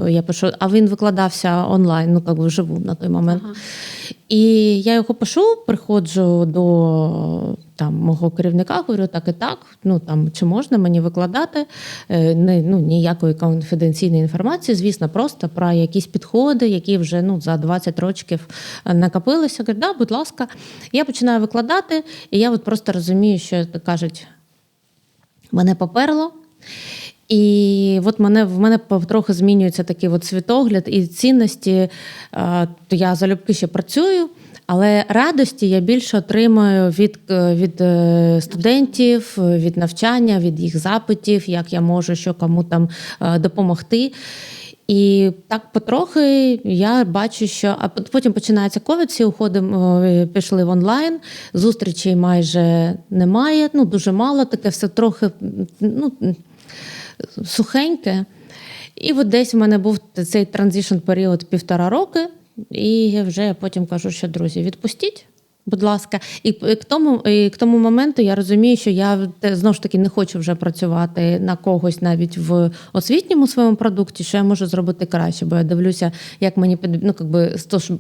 я пишу, а він викладався онлайн, вживу на той момент. Ага. І я його пишу, приходжу до мого керівника, говорю, так і так, чи можна мені викладати, ніякої конфіденційної інформації, звісно, просто про якісь підходи, які вже за 20 років накопилися. Говорю, будь ласка. Я починаю викладати, і я просто розумію, що кажуть, мене поперло. І в мене трохи змінюється такий світогляд і цінності. То я залюбки ще працюю, але радості я більше отримую від студентів, від навчання, від їх запитів, як я можу, що кому там допомогти. І так потрохи я бачу, що... А потім починається ковід, всі пішли в онлайн, зустрічей майже немає, дуже мало, таке все трохи... сухеньке. І десь в мене був цей транзишн період 1,5 роки, і вже я потім кажу, що, друзі, відпустіть, будь ласка. І к тому моменту я розумію, що я, знову ж таки, не хочу вже працювати на когось навіть в освітньому своєму продукті, що я можу зробити краще, бо я дивлюся, як мені,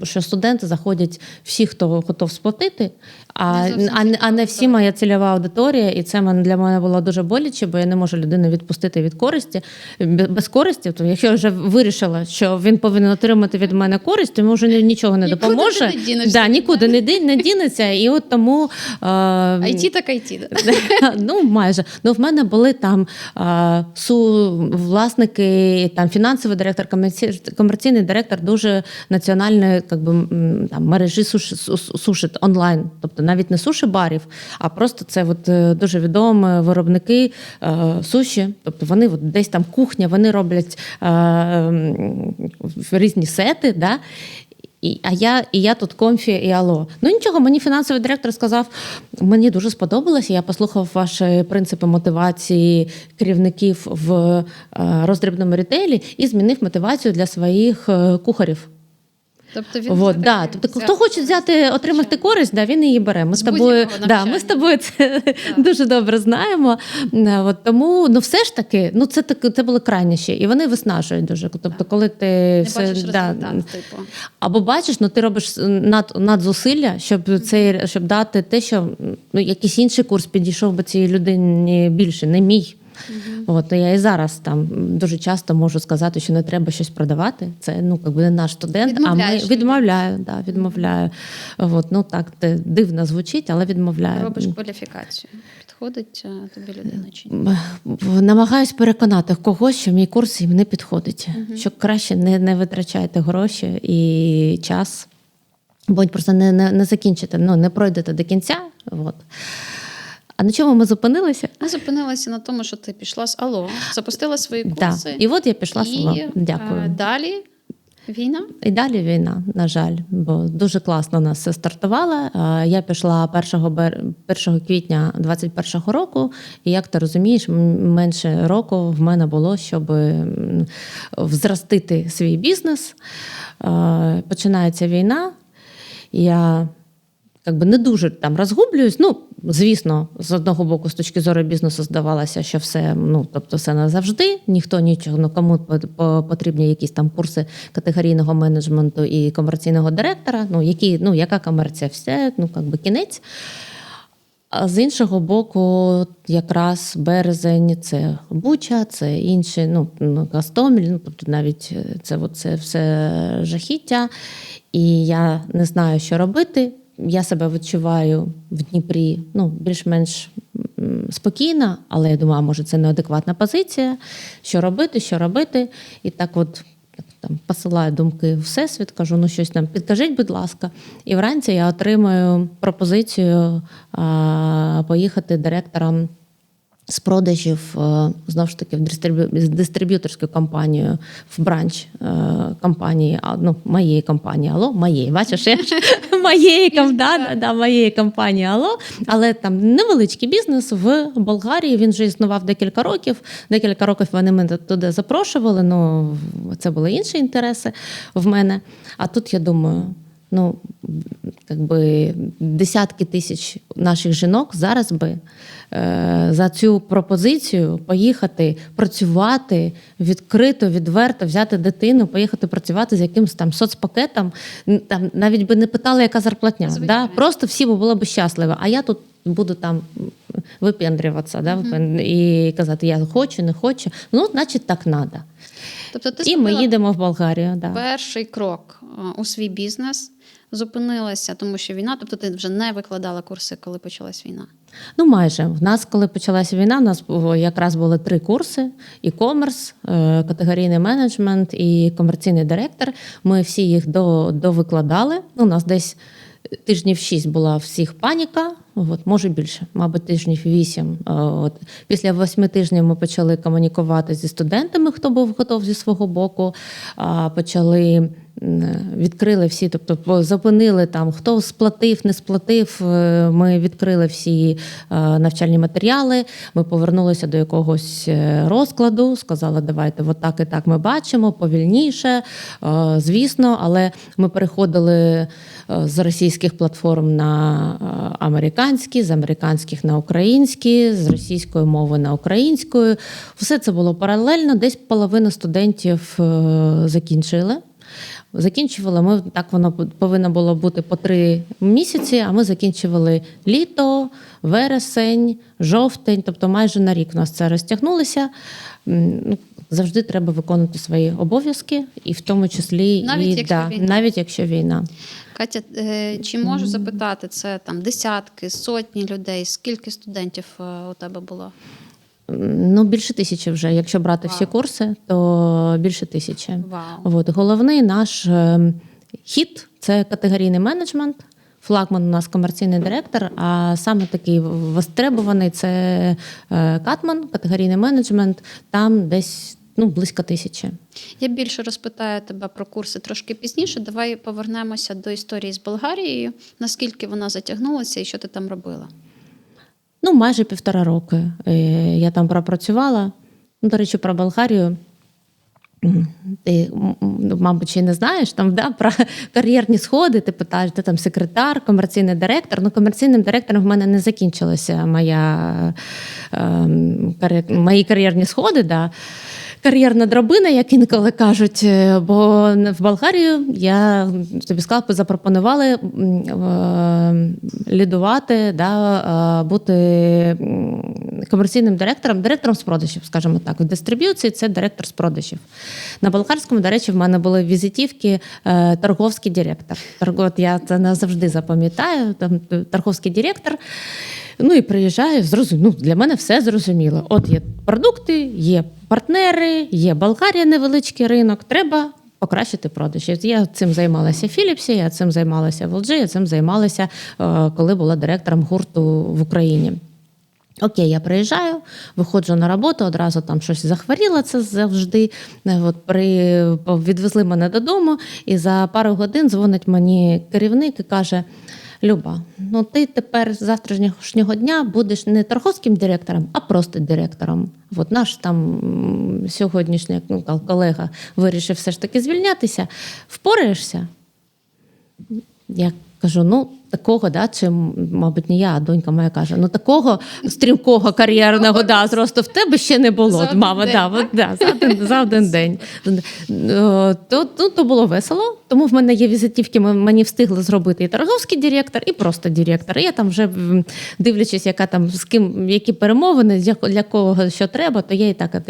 що студенти заходять всі, хто готов сплатити, а не всі моя цільова аудиторія, і це для мене було дуже боляче, бо я не можу людину відпустити від користі, без користі. То якщо я вже вирішила, що він повинен отримати від мене користь, то йому вже нічого не допоможе. Нікуди не дінеться. І тому... IT так IT. Майже. В мене були там власники, фінансовий директор, комерційний директор дуже національної мережі суші онлайн. Тобто навіть не суші-барів, а просто це дуже відомі виробники суші. Тобто вони десь там кухня, вони роблять різні сети, да? І я тут Comfy і Allo. Нічого, мені фінансовий директор сказав, мені дуже сподобалося, я послухав ваші принципи мотивації керівників в роздрібному рітейлі і змінив мотивацію для своїх кухарів. Тобто він Вот, все да. таки Тобто, взяв хто хоче взяти, отримати звичайно. користь, да, він її бере. Ми з З тобою, будь-якого да, ми з тобою це дуже добре знаємо. От, тому, ну, все ж таки, ну, це були крайніші, і вони виснажують дуже. Тобто, коли ти Не бачиш результат, типу. або бачиш, ну ти робиш надзусилля, щоб дати те, що ну, якийсь інший курс підійшов би цій людині більше, не мій. От я і зараз там дуже часто можу сказати, що не треба щось продавати. Це ну якби не наш студент, Відмовляєш а ми відмовляю. От, ну так це дивно звучить, але відмовляю. Робиш кваліфікацію. Підходить тобі людина чи ні? Намагаюсь переконати когось, що мій курс їм не підходить. Що краще не витрачайте гроші і час, бо просто не закінчите, ну не пройдете до кінця. От. А на чому ми зупинилися? Ми зупинилися на тому, що ти пішла з Алло, запустила свої курси. Да. І от я пішла з Алло. Дякую. Далі війна. І далі війна, на жаль, бо дуже класно у нас все стартувало. Я пішла 1 квітня 2021 року, і як ти розумієш, менше року в мене було, щоб взростити свій бізнес. Починається війна, я якби не дуже там розгублююсь. Ну, звісно, з одного боку, з точки зору бізнесу, здавалося, що все, ну, тобто все назавжди, ніхто нічого, ну, кому потрібні якісь там курси категорійного менеджменту і комерційного директора, яка комерція, все, якби кінець. А з іншого боку, якраз березень, це Буча, це інші, Гостомель, тобто навіть це все жахіття. І я не знаю, що робити. Я себе відчуваю в Дніпрі більш-менш спокійно, але я думаю, може це неадекватна позиція. Що робити? І так от там посилаю думки в Всесвіт, кажу, щось там підкажіть, будь ласка. І вранці я отримую пропозицію поїхати директором з продажів, знову ж таки, в дистриб'юторську компанію, в бранч компанії, моєї компанії Алло, бачиш, я ж моєї компанії Алло, але там невеличкий бізнес в Болгарії, він вже існував декілька років вони мене туди запрошували, це були інші інтереси в мене, а тут я думаю, десятки тисяч наших жінок зараз би за цю пропозицію поїхати працювати відкрито, відверто, взяти дитину, поїхати працювати з якимось там соцпакетом, там навіть би не питали, яка зарплатня. Да? Просто всі були б щасливі. А я тут буду там випендрюватися, і казати, я хочу, не хочу. Значить, так треба. Тобто ти і ми їдемо в Болгарію. Да. Перший крок у свій бізнес, зупинилася, тому що війна, тобто ти вже не викладала курси, коли почалась війна? Майже. В нас, коли почалася війна, у нас якраз були 3 курси: e-commerce, категорійний менеджмент і комерційний директор. Ми всі їх довикладали. У нас десь тижнів 6 була всіх паніка, може більше, мабуть, тижнів 8. Після 8 тижнів ми почали комунікувати зі студентами, хто був готов зі свого боку, відкрили всі, тобто зупинили там, хто сплатив, не сплатив, ми відкрили всі навчальні матеріали, ми повернулися до якогось розкладу, сказали, давайте отак і так ми бачимо, повільніше, звісно, але ми переходили з російських платформ на американські, з американських на українські, з російської мови на українську. Все це було паралельно, десь половина студентів закінчили. Закінчували так воно повинно було бути по 3 місяці, а ми закінчували літо, вересень, жовтень, тобто майже на рік у нас це розтягнулося. Завжди треба виконувати свої обов'язки, і в тому числі навіть якщо війна. Катя, чи можу запитати, це там десятки, сотні людей, скільки студентів у тебе було? Більше 1000 вже. Якщо брати всі курси, то більше 1000. Вау. Головний наш хід – це категорійний менеджмент. Флагман у нас комерційний директор, а саме такий востребований – це Катман, категорійний менеджмент. Там десь близько 1000. Я більше розпитаю тебе про курси трошки пізніше. Давай повернемося до історії з Болгарією. Наскільки вона затягнулася і що ти там робила? Майже 1,5 роки я там пропрацювала. До речі, про Болгарію. Ти, мабуть, ще не знаєш там, да, про кар'єрні сходи, ти питаєш, ти там секретар, комерційний директор. Ну, комерційним директором в мене не закінчилися мої кар'єрні сходи. Да. Кар'єрна драбина, як інколи кажуть, бо в Болгарію я тобі сказала, запропонували лідувати, да, бути комерційним директором з продажів, скажімо так. В дистриб'юції це директор з продажів. На болгарському, до речі, в мене були візитівки торговський директор. От я це назавжди запам'ятаю, там торговський директор. Ну і приїжджаю, для мене все зрозуміло. От є продукти, є партнери, є Болгарія, невеличкий ринок, треба покращити продажі. Я цим займалася в Філіпсі, я цим займалася в LG, я цим займалася, коли була директором гурту в Україні. Окей, я приїжджаю, виходжу на роботу, одразу там щось захворіла, це завжди. От відвезли мене додому, і за пару годин дзвонить мені керівник і каже: Люба, ну ти тепер з завтрашнього дня будеш не торговським директором, а просто директором. От наш там сьогоднішній колега вирішив все ж таки звільнятися. Впораєшся? Я кажу, такого, да, чи, мабуть, не я, а донька моя каже, такого стрімкого кар'єрного зросту в тебе ще не було, мама, за один день. То було весело, тому в мене є візитівки, мені встигли зробити і торговський директор, і просто директор. І я там вже, дивлячись, яка там, з ким, які перемовини, для кого що треба, то я і так.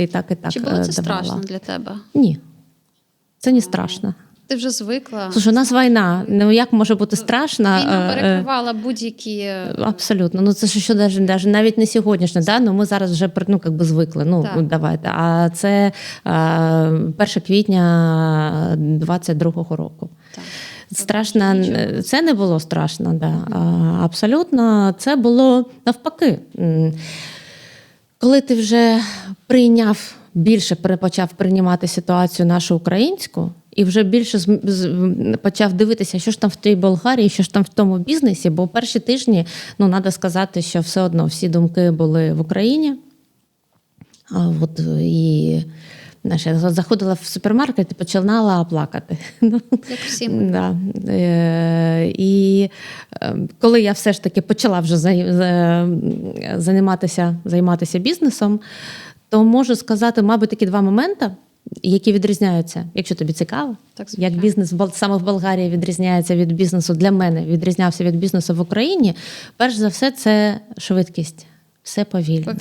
Чи було це страшно для тебе? Ні, це не страшно. Ти вже звикла. Слушай, у нас війна. Як може бути страшно? Війна перекривала будь-які... Абсолютно. Це що навіть не сьогоднішнє. Да? Ми зараз вже звикли. Давайте. А це 1 квітня 22-го року. Так. Страшно. Це не було страшно. Да. Абсолютно. Це було навпаки. Коли ти вже більше почав приймати ситуацію нашу українську, і вже більше почав дивитися, що ж там в тій Болгарії, що ж там в тому бізнесі, бо перші тижні, треба сказати, що все одно всі думки були в Україні. Я заходила в супермаркет і починала плакати. Як всім. Да. І коли я все ж таки почала вже займатися бізнесом, то можу сказати, мабуть, такі два моменти, які відрізняються, якщо тобі цікаво, як бізнес саме в Болгарії відрізняється від бізнесу, для мене відрізнявся від бізнесу в Україні. Перш за все, це швидкість. Все повільно.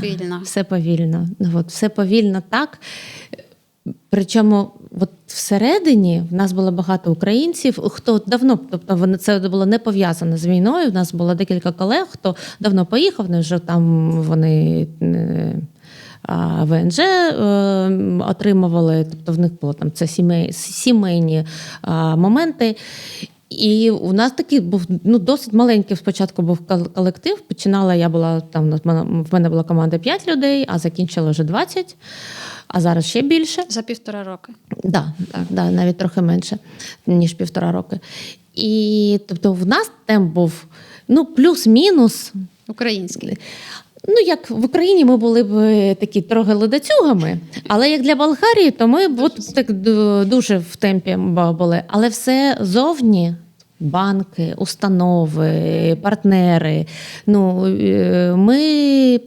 Все повільно. Все повільно так. Причому всередині в нас було багато українців, хто давно, тобто це було не пов'язано з війною, в нас було декілька колег, хто давно поїхав, вже там вони... ВНЖ отримували, тобто в них було там це сімейні моменти. І у нас такий був досить маленький спочатку був колектив. Починала я була там, в мене була команда 5 людей, а закінчила вже 20, а зараз ще більше. За 1,5 роки. Да, навіть трохи менше, ніж 1,5 роки. І тобто в нас темп був плюс-мінус український. Як в Україні ми були б такі трохи ледацюгами, але як для Болгарії, то ми так дуже в темпі були. Але все зовні – банки, установи, партнери. Ми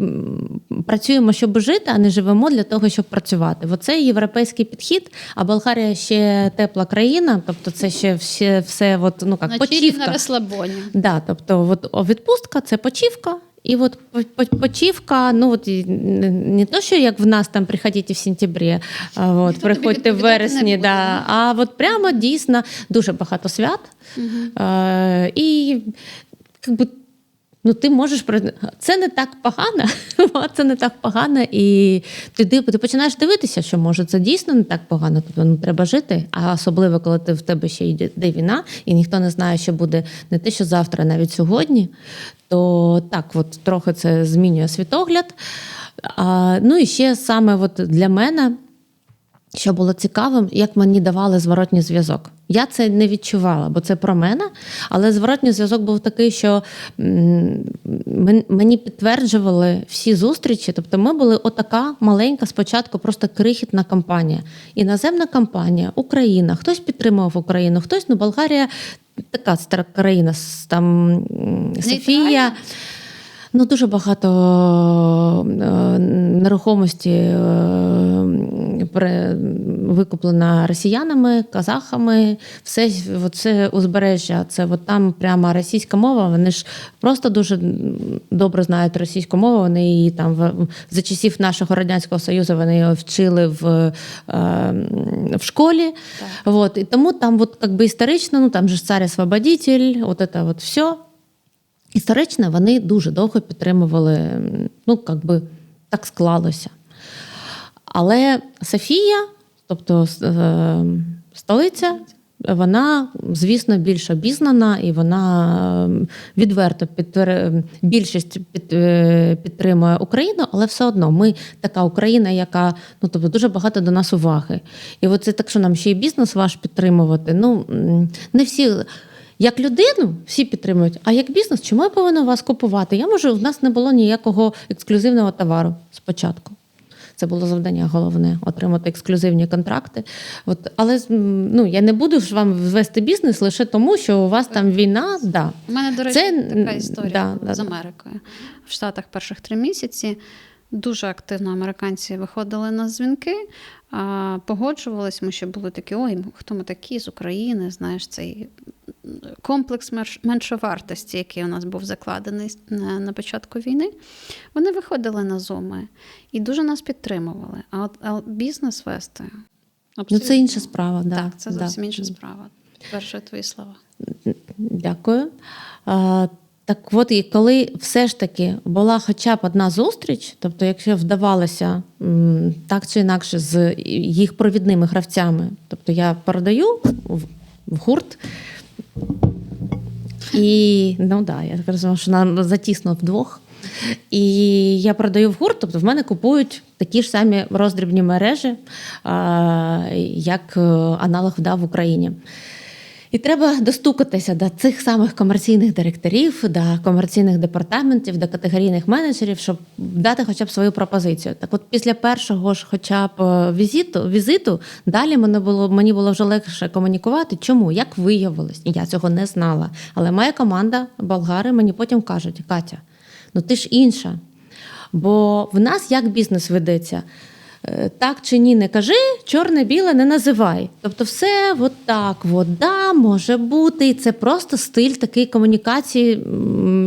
працюємо, щоб жити, а не живемо для того, щоб працювати. Оце європейський підхід, а Болгарія ще тепла країна, тобто це ще все почівка. На розслабоні. Да, тобто відпустка – це почівка. І почівка, не то, що як в нас там приходите в сентябрі, приходьте в вересні, а прямо дійсно дуже багато свят. І ти можеш... Це не так погано, і ти починаєш дивитися, що може це дійсно не так погано, тобто треба жити, а особливо, коли в тебе ще йде війна, і ніхто не знає, що буде не те, що завтра, а навіть сьогодні, то так, трохи це змінює світогляд. І ще саме для мене що було цікавим, як мені давали зворотній зв'язок. Я це не відчувала, бо це про мене, але зворотній зв'язок був такий, що мені підтверджували всі зустрічі. Тобто ми були отака маленька, спочатку просто крихітна компанія. Іноземна компанія, Україна, хтось підтримував Україну, хтось, Болгарія така стара країна, там Софія. Ну, дуже багато нерухомості викуплено росіянами, казахами. Все це узбережжя, це от там прямо російська мова. Вони ж просто дуже добре знають російську мову. Вони її там за часів нашого Радянського Союзу вони її вчили в школі. Вот. І тому там от, как би, історично, ну там же цар-освободитель, от це от все. Історично вони дуже довго підтримували, ну, як би, так склалося. Але Софія, тобто столиця, вона, звісно, більш обізнана, і вона відверто більшість підтримує Україну, але все одно ми така Україна, яка, ну, тобто, дуже багато до нас уваги. І от це так, що нам ще й бізнес ваш підтримувати, ну, не всі... Як людину всі підтримують, а як бізнес, чому я повинна вас купувати? Я можу, в нас не було ніякого ексклюзивного товару спочатку. Це було завдання головне – отримати ексклюзивні контракти. От, але ну, я не буду ж вам вести бізнес лише тому, що у вас там війна. Да. У мене, до речі, така історія з Америкою. В Штатах перших 3 місяці дуже активно американці виходили на дзвінки, погоджувались, ми ще були такі, ой, хто ми такі з України, знаєш, цей комплекс меншовартості, який у нас був закладений на початку війни. Вони виходили на зуми і дуже нас підтримували. А от бізнес вести абсолютно... Ну, це інша справа. Да. Так, це зовсім інша справа. Перше твої слова. Дякую. Так от, і коли все ж таки була хоча б одна зустріч, тобто якщо вдавалося так чи інакше з їх провідними гравцями, тобто я передаю в гурт, і, ну да, я так розумію, що нам затісно вдвох, і я продаю в гурт, тобто в мене купують такі ж самі роздрібні мережі, як аналог ВДА в Україні. І треба достукатися до цих самих комерційних директорів, до комерційних департаментів, до категорійних менеджерів, щоб дати хоча б свою пропозицію. Так от після першого ж хоча б візиту далі мені було вже легше комунікувати. Чому? Як виявилось? Я цього не знала. Але моя команда, болгари, мені потім кажуть: Катя, ну ти ж інша. Бо в нас як бізнес ведеться? Так чи ні, не кажи, чорне-біле не називай. Тобто все от так, от, да, може бути. І це просто стиль такої комунікації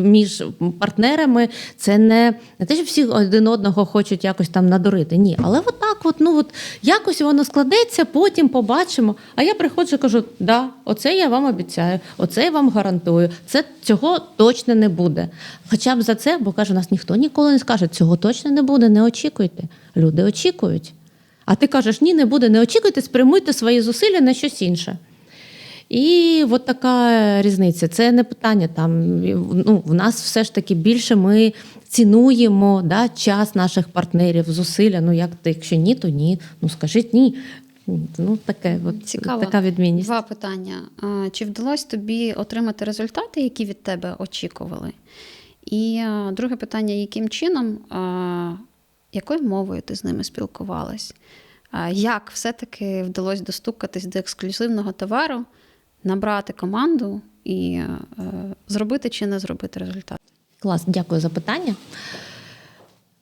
між партнерами. Це не те, що всі один одного хочуть якось там надурити. Ні, але от так, от, ну, от, якось воно складеться, потім побачимо. А я приходжу і кажу: да, оце я вам обіцяю, оце я вам гарантую, цього точно не буде. Хоча б за це, бо, каже, нас ніхто ніколи не скаже, цього точно не буде, не очікуйте. Люди очікують. А ти кажеш: ні, не буде, не очікуйте, спрямуйте свої зусилля на щось інше. І от така різниця. Це не питання там, ну, в нас все ж таки більше ми цінуємо, да, час наших партнерів, зусилля. Ну, як ти, якщо ні, то ні. Ну, скажіть ні. Ну, таке, от, цікаво. Така відмінність. 2 питання. Чи вдалося тобі отримати результати, які від тебе очікували? І друге питання: яким чином, якою мовою ти з ними спілкувалась? Як все-таки вдалося достукатись до ексклюзивного товару, набрати команду і зробити чи не зробити результат? Клас, дякую за питання.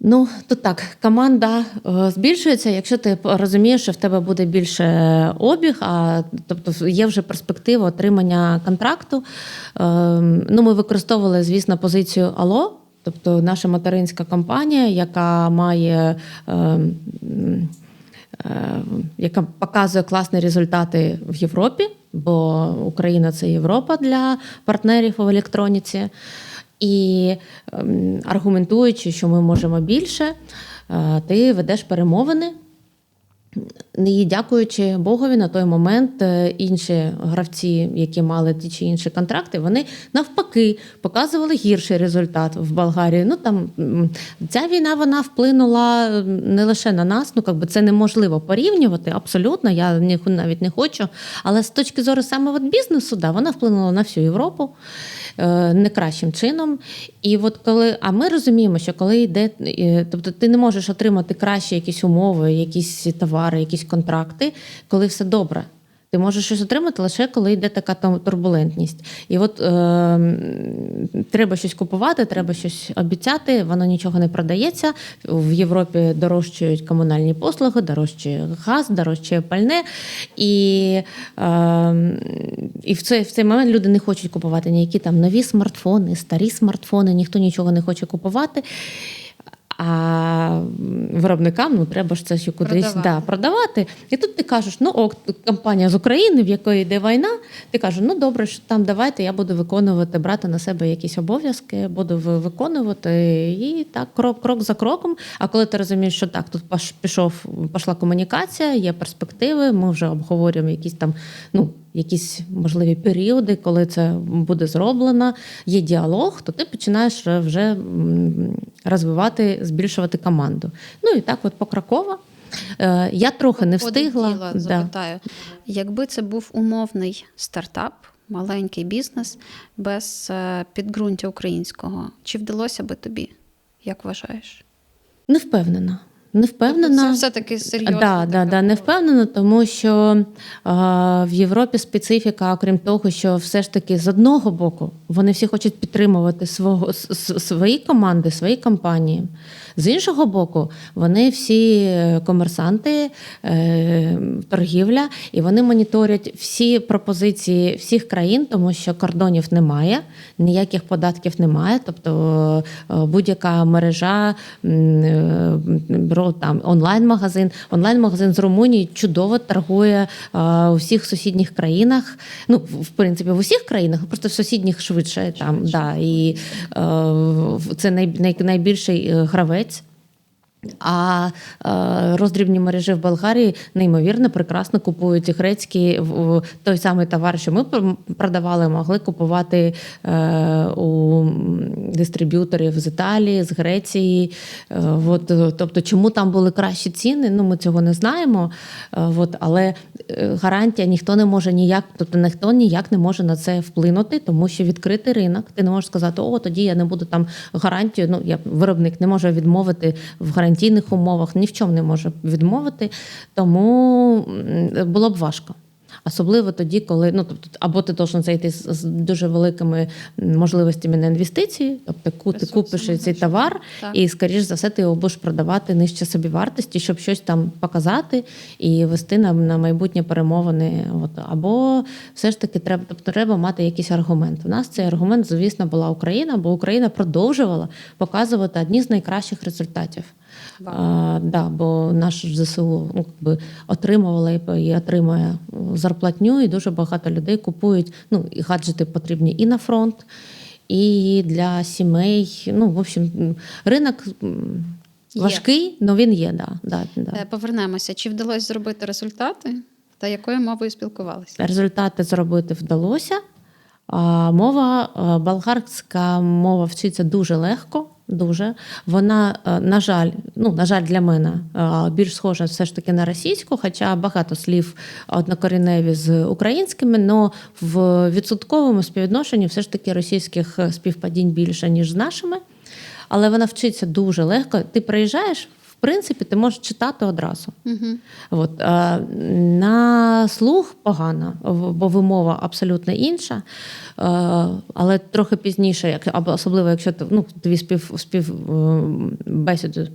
Ну, то так, команда збільшується, якщо ти розумієш, що в тебе буде більше обіг, тобто є вже перспектива отримання контракту. Ну, ми використовували, звісно, позицію «Алло», тобто наша материнська компанія, яка має, яка показує класні результати в Європі, бо Україна – це Європа для партнерів в електроніці. І аргументуючи, що ми можемо більше, ти ведеш перемовини І дякуючи Богові, на той момент інші гравці, які мали ті чи інші контракти, вони навпаки показували гірший результат в Болгарії. Ну там ця війна вона вплинула не лише на нас. Ну якби це неможливо порівнювати. Абсолютно, я навіть не хочу. Але з точки зору саме от бізнесу, да, вона вплинула на всю Європу не кращим чином. І от коли, а ми розуміємо, що коли йде, тобто ти не можеш отримати кращі якісь умови, якісь товари, якісь контракти, коли все добре. Ти можеш щось отримати лише коли йде така турбулентність. І от треба щось купувати, треба щось обіцяти, воно нічого не продається. В Європі дорожчають комунальні послуги, дорожчає газ, дорожчає пальне. І в цей момент люди не хочуть купувати ніякі там нові смартфони, старі смартфони, ніхто нічого не хоче купувати. А виробникам треба ж це ще кудись продавати. І тут ти кажеш, компанія з України, в якої йде війна, ти кажеш, добре, що там давайте, я буду виконувати, брати на себе якісь обов'язки, буду виконувати, і так крок за кроком. А коли ти розумієш, що так, тут пішла комунікація, є перспективи, ми вже обговорюємо якісь там, якісь можливі періоди, коли це буде зроблено, є діалог, то ти починаєш вже розвивати, збільшувати команду. І так от покроково. Я трохи не встигла. Запитаю, якби це був умовний стартап, маленький бізнес, без підґрунтя українського, чи вдалося би тобі, як вважаєш? Не впевнена. Не впевнена. Це все-таки серйозно. Не впевнена, тому що в Європі специфіка, окрім того, що все ж таки з одного боку вони всі хочуть підтримувати свої команди, свої компанії. З іншого боку, вони всі комерсанти, торгівля, і вони моніторять всі пропозиції всіх країн, тому що кордонів немає, ніяких податків немає, тобто будь-яка мережа, там онлайн-магазин з Румунії чудово торгує у всіх сусідніх країнах, в принципі, в усіх країнах, просто в сусідніх швидше. І це найбільший гравець. А роздрібні мережі в Болгарії неймовірно прекрасно купують грецькі, той самий товар, що ми продавали, могли купувати у дистриб'юторів з Італії, з Греції. Тобто, чому там були кращі ціни, ми цього не знаємо. Але гарантія ніхто не може ніхто ніяк не може на це вплинути, тому що відкритий ринок. Ти не можеш сказати, тоді я не буду там гарантію. Виробник не може відмовити в гарантійних умовах, ні в чому не може відмовити, тому було б важко. Особливо тоді, коли або ти должен зайти з дуже великими можливостями на інвестиції, тобто ти купиш цей товар, і, скоріш за все, ти його будеш продавати нижче собівартості, щоб щось там показати і вести на майбутнє перемовини. Або все ж таки треба мати якийсь аргумент. У нас цей аргумент, звісно, була Україна, бо Україна продовжувала показувати одні з найкращих результатів. Бо наш ЗСУ отримувала і отримує зарплатню, і дуже багато людей купують, і гаджети потрібні і на фронт, і для сімей. В общем, ринок важкий, але він є. Повернемося. Чи вдалося зробити результати? Та якою мовою спілкувалися? Результати зробити вдалося. Болгарська мова вчиться дуже легко. Дуже. Вона, на жаль, для мене більш схожа все ж таки на російську, хоча багато слів однокоріневі з українськими, але в відсотковому співвідношенні все ж таки російських співпадінь більше, ніж з нашими. Але вона вчиться дуже легко. Ти приїжджаєш, в принципі, ти можеш читати одразу. Угу. На слух погано, бо вимова абсолютно інша. Але трохи пізніше, особливо якщо твій співбесіду.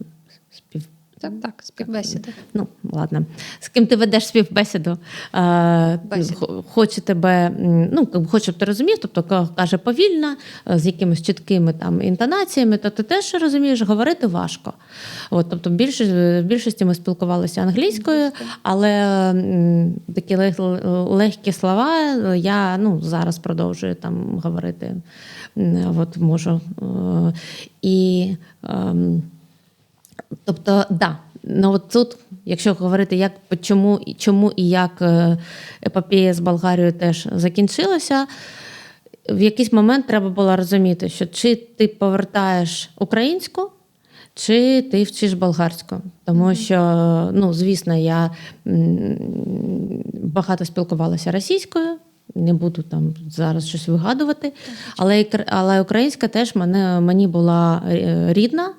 Співбесіда. Ладно. З ким ти ведеш співбесіду, хоче тебе, хоче, щоб ти розумів, тобто каже повільно, з якимись чіткими там інтонаціями, то ти теж розумієш, говорити важко. Тобто в більшості ми спілкувалися англійською, але такі легкі слова я зараз продовжую там говорити, можу. І тобто, Ну от тут, якщо говорити, чому і як епопея з Болгарією теж закінчилася, в якийсь момент треба було розуміти, що чи ти повертаєш українську, чи ти вчиш болгарську. Тому що, ну, звісно, я багато спілкувалася російською, не буду там зараз щось вигадувати, але українська теж мені була рідна,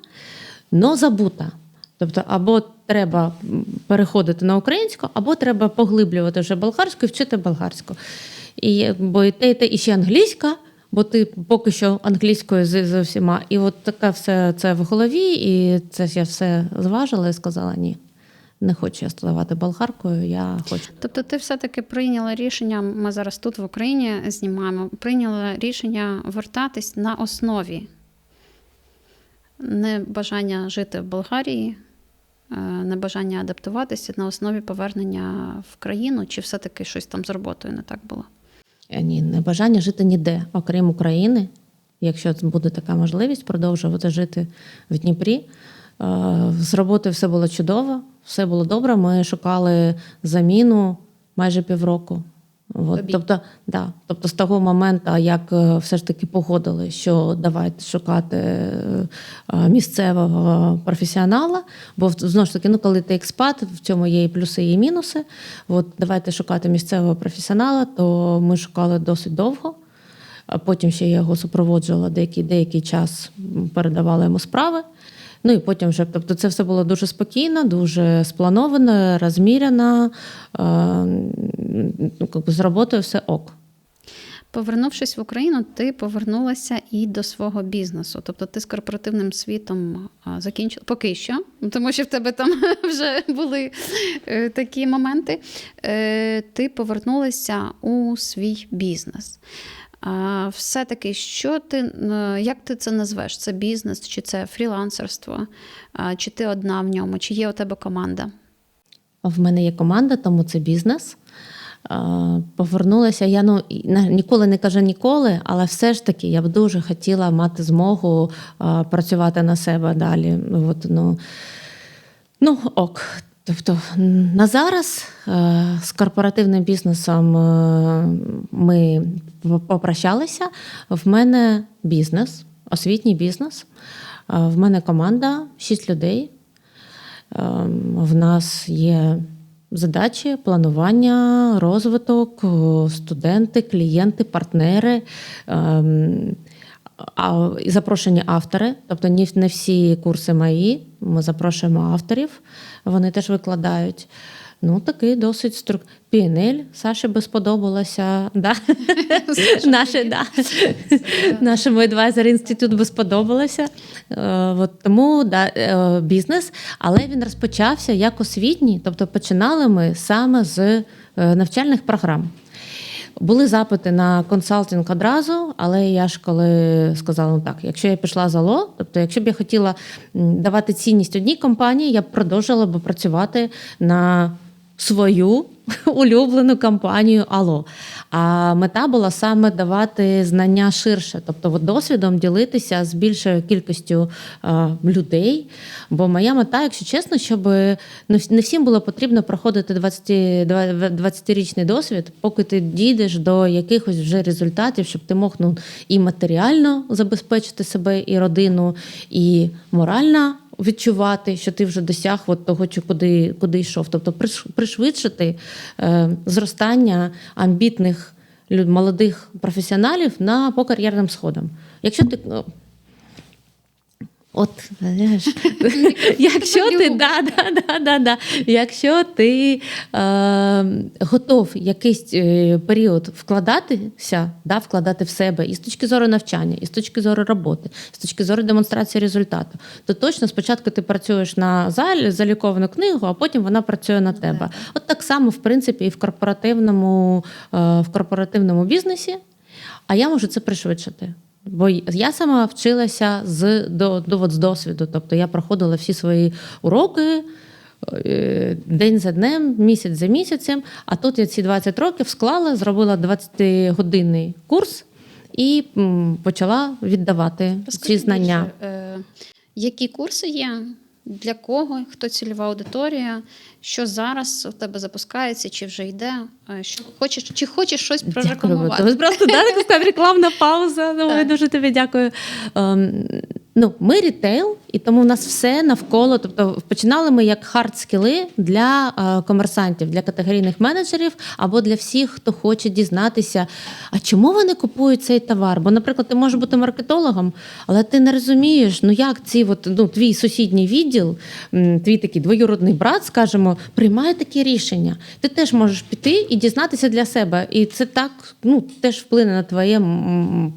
але забута. Тобто, або треба переходити на українську, або треба поглиблювати вже болгарську і вчити болгарську. Бо і те, і ще англійська, бо ти поки що англійською з всіма. І от таке все це в голові, і це я все зважила і сказала, ні, не хочу я ставати болгаркою, я хочу. Тобто ти все-таки прийняла рішення, ми зараз тут в Україні знімаємо, прийняла рішення вертатись на основі. Не бажання жити в Болгарії, не бажання адаптуватися на основі повернення в країну, чи все-таки щось там з роботою не так було? Ні, не бажання жити ніде, окрім України. Якщо буде така можливість продовжувати жити в Дніпрі. З роботою все було чудово, все було добре. Ми шукали заміну майже півроку. Тобто з того моменту, як все ж таки погодили, що давайте шукати місцевого професіонала, бо знову ж таки, коли ти експат, в цьому є і плюси, і мінуси. Давайте шукати місцевого професіонала, то ми шукали досить довго. А потім ще я його супроводжувала деякий час, передавала йому справи. Ну і потім вже, тобто це все було дуже спокійно, дуже сплановано, розміряно, з роботою все ок. Повернувшись в Україну, ти повернулася і до свого бізнесу. Тобто ти з корпоративним світом закінчила, поки що, тому що в тебе там вже були такі моменти, ти повернулася у свій бізнес. Все-таки, як ти це назвеш? Це бізнес, чи це фрілансерство, чи ти одна в ньому, чи є у тебе команда? В мене є команда, тому це бізнес. Повернулася, я ніколи не кажу ніколи, але все ж таки я б дуже хотіла мати змогу працювати на себе далі. Ок. Тобто на зараз з корпоративним бізнесом ми попрощалися. В мене бізнес, освітній бізнес. В мене команда 6 людей. В нас є задачі, планування, розвиток, студенти, клієнти, партнери, запрошені автори. Тобто не всі курси мої, ми запрошуємо авторів, вони теж викладають. Такий досить PNL Саші би сподобалося. Да? Нашому Advisor Institute би сподобалося. Тому бізнес. Але він розпочався як освітній. Тобто починали ми саме з навчальних програм. Були запити на консалтинг одразу, але я ж коли сказала, якщо я пішла з Алло, тобто якщо б я хотіла давати цінність одній компанії, я б продовжила б працювати на свою улюблену компанію Алло. А мета була саме давати знання ширше, тобто досвідом ділитися з більшою кількістю людей. Бо моя мета, якщо чесно, щоб не всім було потрібно проходити 20-річний досвід, поки ти дійдеш до якихось вже результатів, щоб ти мог і матеріально забезпечити себе, і родину, і морально відчувати, що ти вже досяг того, куди йшов. Тобто пришвидшити зростання амбітних молодих професіоналів по кар'єрним сходам. Якщо ти... Якщо ти готов якийсь період вкладати в себе і з точки зору навчання, і з точки зору роботи, з точки зору демонстрації результату, то точно спочатку ти працюєш на заліковану книгу, а потім вона працює на тебе. От так само, в принципі, і в корпоративному бізнесі, а я можу це пришвидшити. Бо я сама вчилася з досвіду. Тобто я проходила всі свої уроки день за днем, місяць за місяцем. А тут я ці 20 років склала, зробила 20-годинний курс і почала віддавати ці знання. Які курси є? для кого, хто цільова аудиторія, що зараз у тебе запускається, чи вже йде, чи хочеш щось прорекламувати. Дякую. Просто така рекламна пауза. Ну, я дуже тобі дякую. Ми рітейл, і тому в нас все навколо. Тобто починали ми як хард-скіли для комерсантів, для категорійних менеджерів або для всіх, хто хоче дізнатися, а чому вони купують цей товар. Бо, наприклад, ти можеш бути маркетологом, але ти не розумієш, як твій сусідній відділ, твій такий двоюродний брат, скажімо, приймає такі рішення. Ти теж можеш піти і дізнатися для себе. І це так теж вплине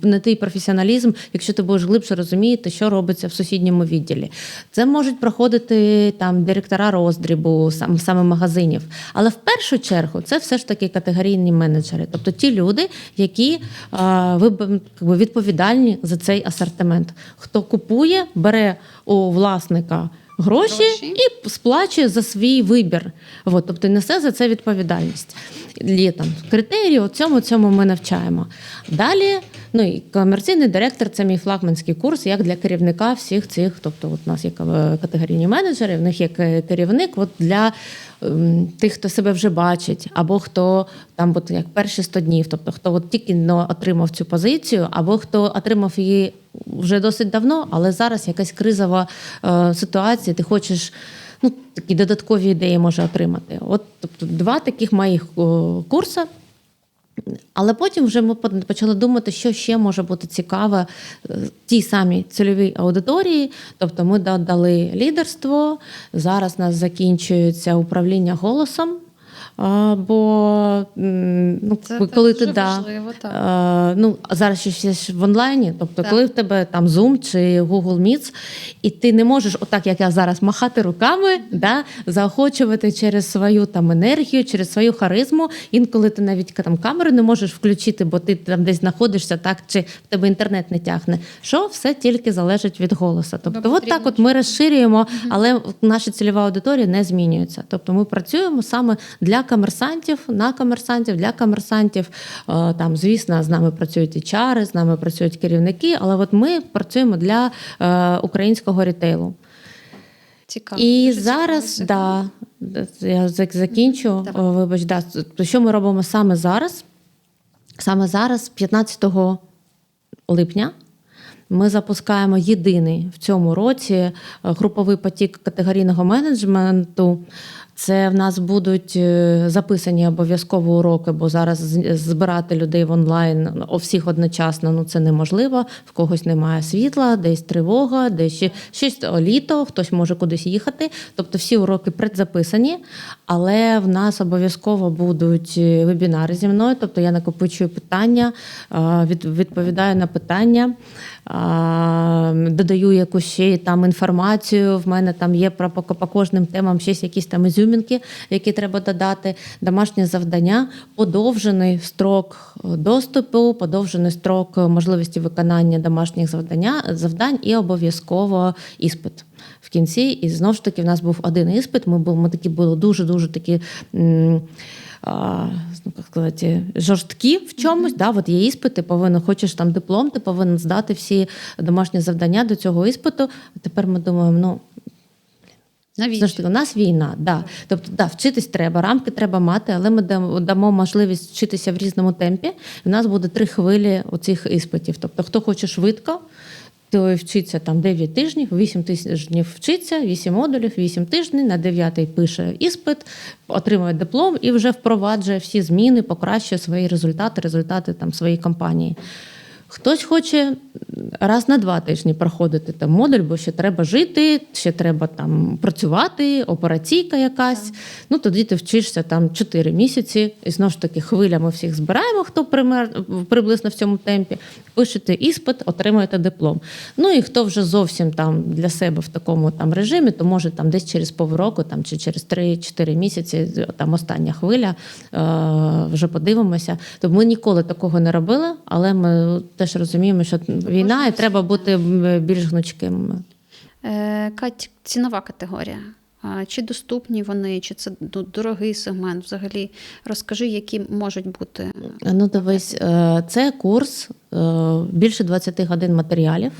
на твій професіоналізм, якщо ти будеш глибше розуміти, що робиться в сусідньому відділі. Це можуть проходити там директора роздрібу, саме магазинів. Але в першу чергу це все ж таки категорійні менеджери. Тобто ті люди, які відповідальні за цей асортимент. Хто купує, бере у власника гроші і сплачує за свій вибір. Тобто несе за це відповідальність. Є там критерії, цьому ми навчаємо. Далі, і комерційний директор – це мій флагманський курс, як для керівника всіх цих, тобто у нас є категорійні менеджери, в них є керівник, для тих, хто себе вже бачить, або хто там як перші 100 днів, тобто хто тільки отримав цю позицію, або хто отримав її вже досить давно, але зараз якась кризова ситуація, ти хочеш такі додаткові ідеї може отримати. Тобто 2 таких моїх курси. Але потім вже ми почали думати, що ще може бути цікаве тій самій цільовій аудиторії. Тобто ми додали лідерство, зараз у нас закінчується управління голосом. Бо це коли дуже ти важливо, зараз ще в онлайні, тобто так. коли в тебе там Zoom чи Google Meets, і ти не можеш, отак як я зараз, махати руками, заохочувати через свою там енергію, через свою харизму. Інколи ти навіть там камеру не можеш включити, бо ти там десь знаходишся, так, чи в тебе інтернет не тягне. Що все тільки залежить від голосу. Тобто так ми розширюємо, але наша цільова аудиторія не змінюється. Тобто ми працюємо саме для комерсантів, на комерсантів, для комерсантів. Там, звісно, з нами працюють HR, з нами працюють керівники, але ми працюємо для українського рітейлу. Цікаво. І зараз, я закінчу, вибач, що ми робимо саме зараз? Саме зараз, 15 липня, ми запускаємо єдиний в цьому році груповий потік категорійного менеджменту. Це в нас будуть записані обов'язково уроки, бо зараз збирати людей в онлайн всіх одночасно це неможливо. В когось немає світла, десь тривога, десь щось літо, хтось може кудись їхати. Тобто всі уроки предзаписані, але в нас обов'язково будуть вебінари зі мною. Тобто я накопичую питання, відповідаю на питання, додаю якусь ще там інформацію. В мене там є по кожним темам ще якісь там ізюмінки, які треба додати. Домашнє завдання, подовжений строк доступу, подовжений строк можливості виконання домашніх завдань і обов'язково іспит в кінці. І знову ж таки в нас був один іспит. Ми такі були дуже такі жорсткі в чомусь. Є іспит, ти хочеш там диплом, ти повинен здати всі домашні завдання до цього іспиту. Тепер ми думаємо, у нас війна. Тобто, вчитись треба, рамки треба мати, але ми дамо можливість вчитися в різному темпі. У нас буде 3 хвилі оцих іспитів. Тобто, хто хоче швидко, той вчиться там 9 тижнів, 8 тижнів вчиться, 8 модулів, 8 тижнів, на 9-й пише іспит, отримує диплом і вже впроваджує всі зміни, покращує свої результати там своєї компанії. Хтось хоче раз на 2 тижні проходити там модуль, бо ще треба жити, ще треба там працювати, операційка якась. Тоді ти вчишся там 4 місяці, і знову ж таки хвилями всіх збираємо, хто приблизно в цьому темпі, пишете іспит, отримуєте диплом. І хто вже зовсім там для себе в такому там режимі, то може там десь через півроку там, чи через 3-4 місяці, там остання хвиля, вже подивимося. Тобто ми ніколи такого не робили, але ми теж розуміємо, що війна і треба бути більш гнучкими. Кать, цінова категорія. Чи доступні вони, чи це дорогий сегмент? Взагалі, розкажи, які можуть бути. Дивись, це курс, більше 20 годин матеріалів.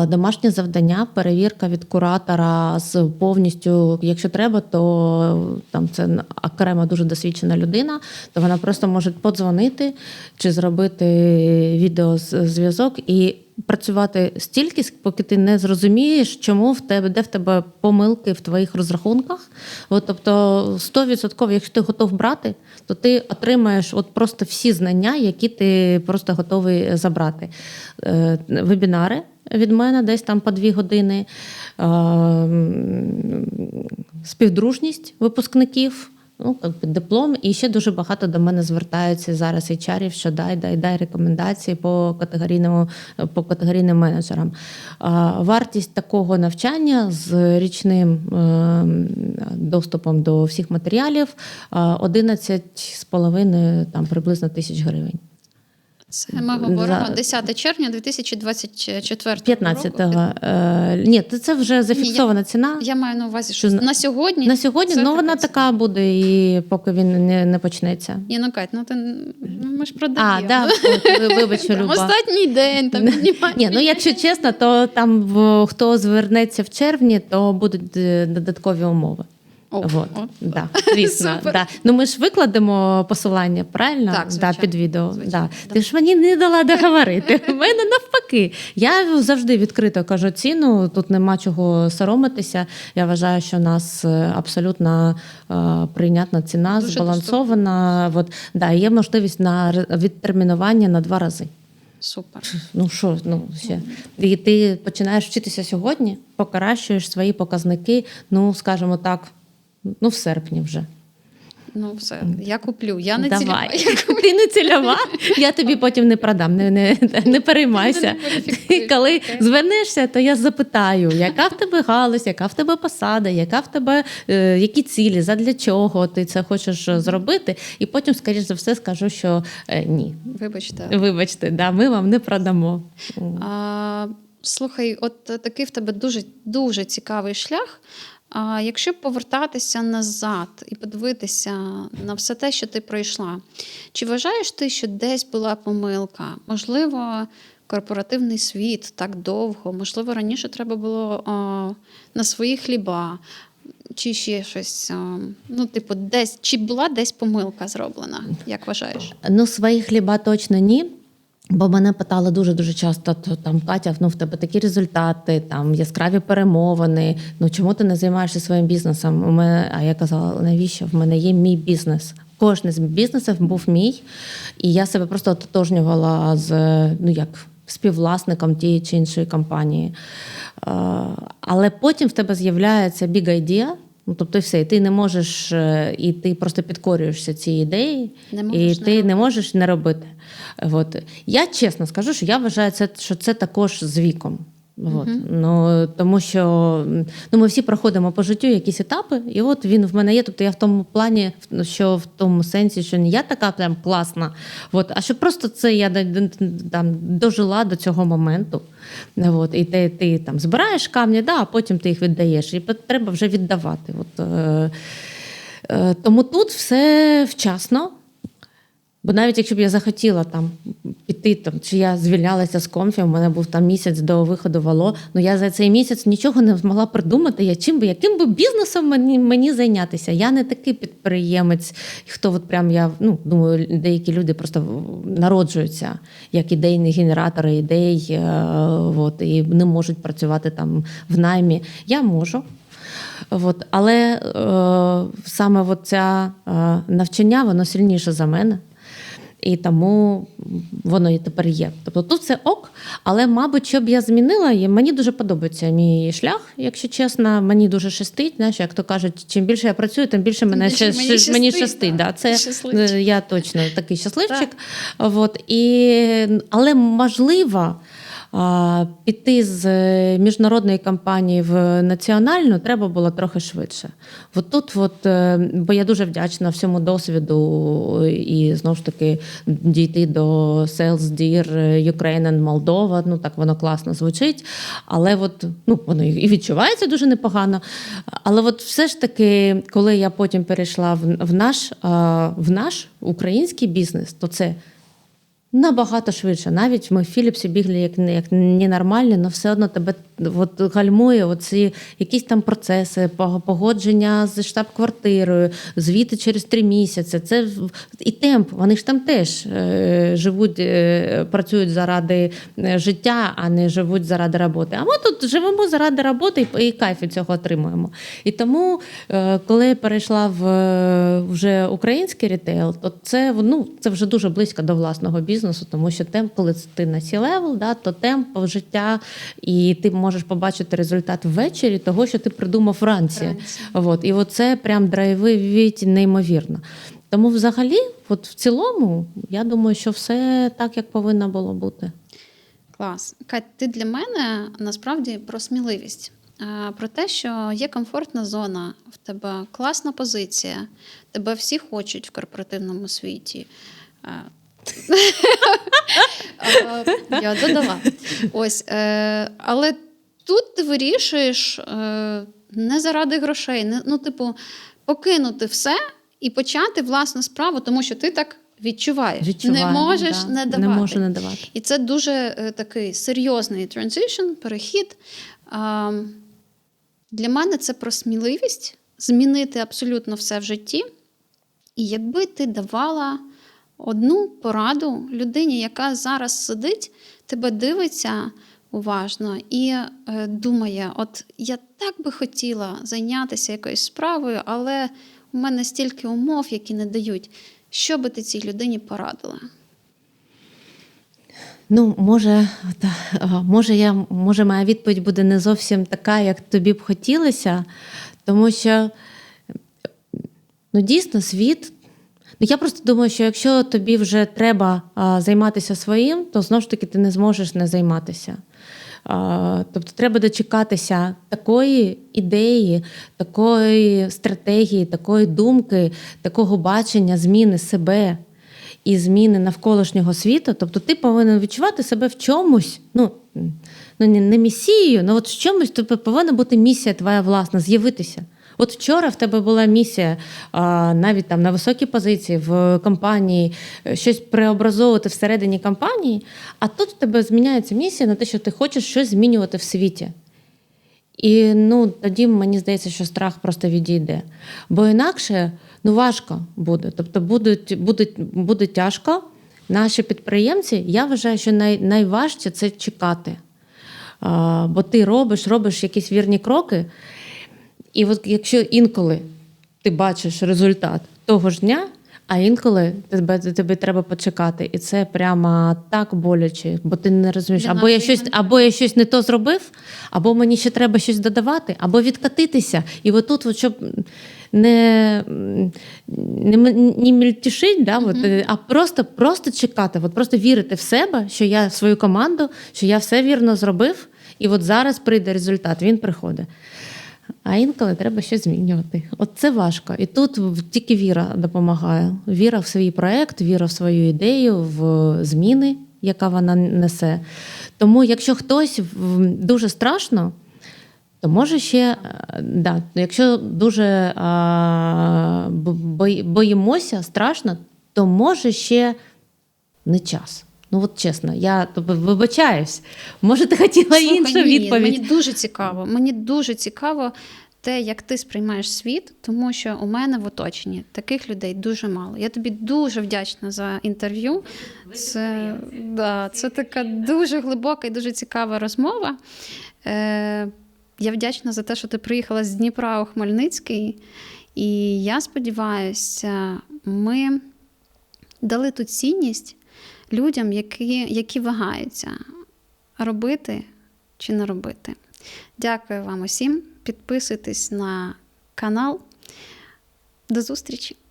домашнє завдання, перевірка від куратора з повністю, якщо треба, то там це окрема дуже досвідчена людина, то вона просто може подзвонити чи зробити відеозв'язок і працювати стільки, поки ти не зрозумієш, чому в тебе, де в тебе помилки в твоїх розрахунках. От, тобто 100%, якщо ти готов брати, то ти отримаєш от просто всі знання, які ти просто готовий забрати. Вебінари від мене десь там по 2 години, співдружність випускників, ну, диплом, і ще дуже багато до мене звертаються зараз HR-ів, що дай рекомендації по категорійним менеджерам. Вартість такого навчання з річним доступом до всіх матеріалів 11,5 там приблизно тисяч гривень. Це ми говоримо 10 червня 2024 15-го. Ні, це вже зафіксована ціна. Я маю на увазі, що на сьогодні. На сьогодні, ну вона така буде, і поки він не почнеться. Ні, ну Кать, ми ж продаємо. Вибач, Люба. Останній день там піднімаємо. Ні, ну якщо чесно, то там хто звернеться в червні, то будуть додаткові умови. Да, звісно. Да. Ну ми ж викладемо посилання, правильно? Так, під відео. Да. Ти ж мені не дала договорити. У мене навпаки. Я завжди відкрито кажу ціну, тут нема чого соромитися. Я вважаю, що у нас абсолютно прийнятна ціна, дуже збалансована. Є можливість на відтермінування на 2 рази. Супер. Ну що, ще. І ти починаєш вчитися сьогодні, покращуєш свої показники, скажімо так, в серпні вже. Ну все, я куплю. Я не цільова. Ти не цільова, я тобі потім не продам, не переймайся. Ти коли звернешся, то я запитаю, яка в тебе галузь, яка в тебе посада, яка в тебе, які цілі, задля чого ти це хочеш зробити, і потім, скоріш за все, скажу, що ні. Вибачте, ми вам не продамо. Слухай, от такий в тебе дуже, дуже цікавий шлях. Якщо повертатися назад і подивитися на все те, що ти пройшла, чи вважаєш ти, що десь була помилка? Можливо, корпоративний світ так довго, можливо, раніше треба було на свої хліба, чи ще щось, десь, чи була десь помилка зроблена, як вважаєш? Свої хліба точно ні. Бо мене питали дуже-дуже часто, Катя, в тебе такі результати, яскраві перемовини, чому ти не займаєшся своїм бізнесом? А я казала, навіщо? В мене є мій бізнес. Кожен з бізнесів був мій, і я себе просто ототожнювала з, співвласником тієї чи іншої компанії. Але потім в тебе з'являється big idea, тобто все, і ти не можеш, і ти просто підкорюєшся цій ідеї, і ти не можеш не робити. Я чесно скажу, що я вважаю, що це також з віком. Тому що ми всі проходимо по життю якісь етапи, і от він в мене є. Тобто я в тому плані, що в тому сенсі, що не я така прям класна, а що просто це я дожила до цього моменту. І ти збираєш камні, а потім ти їх віддаєш. І треба вже віддавати. Тому тут все вчасно. Бо навіть якщо б я захотіла піти, чи я звільнялася з Комфі, у мене був місяць до виходу в Алло, я за цей місяць нічого не змогла придумати, яким би бізнесом мені зайнятися. Я не такий підприємець, хто думаю, деякі люди просто народжуються як ідейні генератори ідей, і не можуть працювати в наймі. Я можу. Але саме ця навчання, воно сильніше за мене. І тому воно і тепер є. Тобто тут це ок, але, мабуть, що б я змінила, і мені дуже подобається мій шлях, якщо чесно, мені дуже щастить. Знаєш, як то кажуть, чим більше я працюю, тим більше мені щастить. Да. Це я точно такий щасливчик. Але можливо, піти з міжнародної компанії в національну треба було трохи швидше. Бо я дуже вдячна всьому досвіду і, знову ж таки, дійти до Sales Dear Ukraine and Moldova, так воно класно звучить, але воно і відчувається дуже непогано. Але все ж таки, коли я потім перейшла в наш український бізнес, то це Набагато швидше. Навіть ми в Філіпсі бігли як ненормальні, але все одно тебе от гальмує оці якісь там процеси, погодження з штаб-квартирою, звіти через 3 місяці. Це і темп. Вони ж там теж живуть, працюють заради життя, а не живуть заради роботи. А ми тут живемо заради роботи і кайф від цього отримуємо. І тому, коли я перейшла в вже український рітейл, то це вже дуже близько до власного бізнесу, тому що темп, коли ти на C-level, да, то темп життя, і ти можеш побачити результат ввечері того, що ти придумав вранці. І це прям драйвить неймовірно. Тому взагалі, в цілому, я думаю, що все так, як повинно було бути. Клас. Кать, ти для мене насправді про сміливість. Про те, що є комфортна зона, в тебе класна позиція, тебе всі хочуть в корпоративному світі. Я додала. Але тут ти вирішуєш не заради грошей, покинути все і почати власну справу, тому що ти так відчуваєш. Не можеш не давати. Не можу не давати. І це дуже такий серйозний transition, перехід. Для мене це про сміливість змінити абсолютно все в житті. І якби ти давала одну пораду людині, яка зараз сидить, тебе дивиться уважно і думає, от я так би хотіла зайнятися якоюсь справою, але у мене стільки умов, які не дають. Що би ти цій людині порадила? Може, моя відповідь буде не зовсім така, як тобі б хотілося, тому що, дійсно, світ. Я просто думаю, що якщо тобі вже треба займатися своїм, то знову ж таки ти не зможеш не займатися. Тобто треба дочекатися такої ідеї, такої стратегії, такої думки, такого бачення, зміни себе і зміни навколишнього світу. Тобто ти повинен відчувати себе в чомусь, не місією, але в чомусь повинна бути місія твоя власна, з'явитися. От вчора в тебе була місія навіть там на високій позиції в компанії, щось преобразовувати всередині компанії, а тут в тебе зміняється місія на те, що ти хочеш щось змінювати в світі. І тоді мені здається, що страх просто відійде. Бо інакше важко буде. Тобто буде тяжко. Наші підприємці, я вважаю, що найважче – це чекати. Бо ти робиш якісь вірні кроки, і от якщо інколи ти бачиш результат того ж дня, а інколи тобі треба почекати. І це прямо так боляче, бо ти не розумієш, або я щось не то зробив, або мені ще треба щось додавати, або відкатитися. І отут, щоб не мельтішить, а просто чекати, просто вірити в себе, що я в свою команду, що я все вірно зробив, і от зараз прийде результат, він приходить. А інколи треба щось змінювати. От це важко. І тут тільки віра допомагає. Віра в свій проєкт, віра в свою ідею, в зміни, яка вона несе. Тому якщо хтось дуже страшно, то може ще, якщо дуже боїмося, страшно, то може ще не час. Чесно, я вибачаюсь. Може, ти хотіла іншу відповідь? Мені дуже цікаво те, як ти сприймаєш світ, тому що у мене в оточенні таких людей дуже мало. Я тобі дуже вдячна за інтерв'ю. Це така дуже глибока і дуже цікава розмова. Я вдячна за те, що ти приїхала з Дніпра у Хмельницький. І я сподіваюся, ми дали тут цінність людям, які вагаються, робити чи не робити. Дякую вам усім. Підписуйтесь на канал. До зустрічі!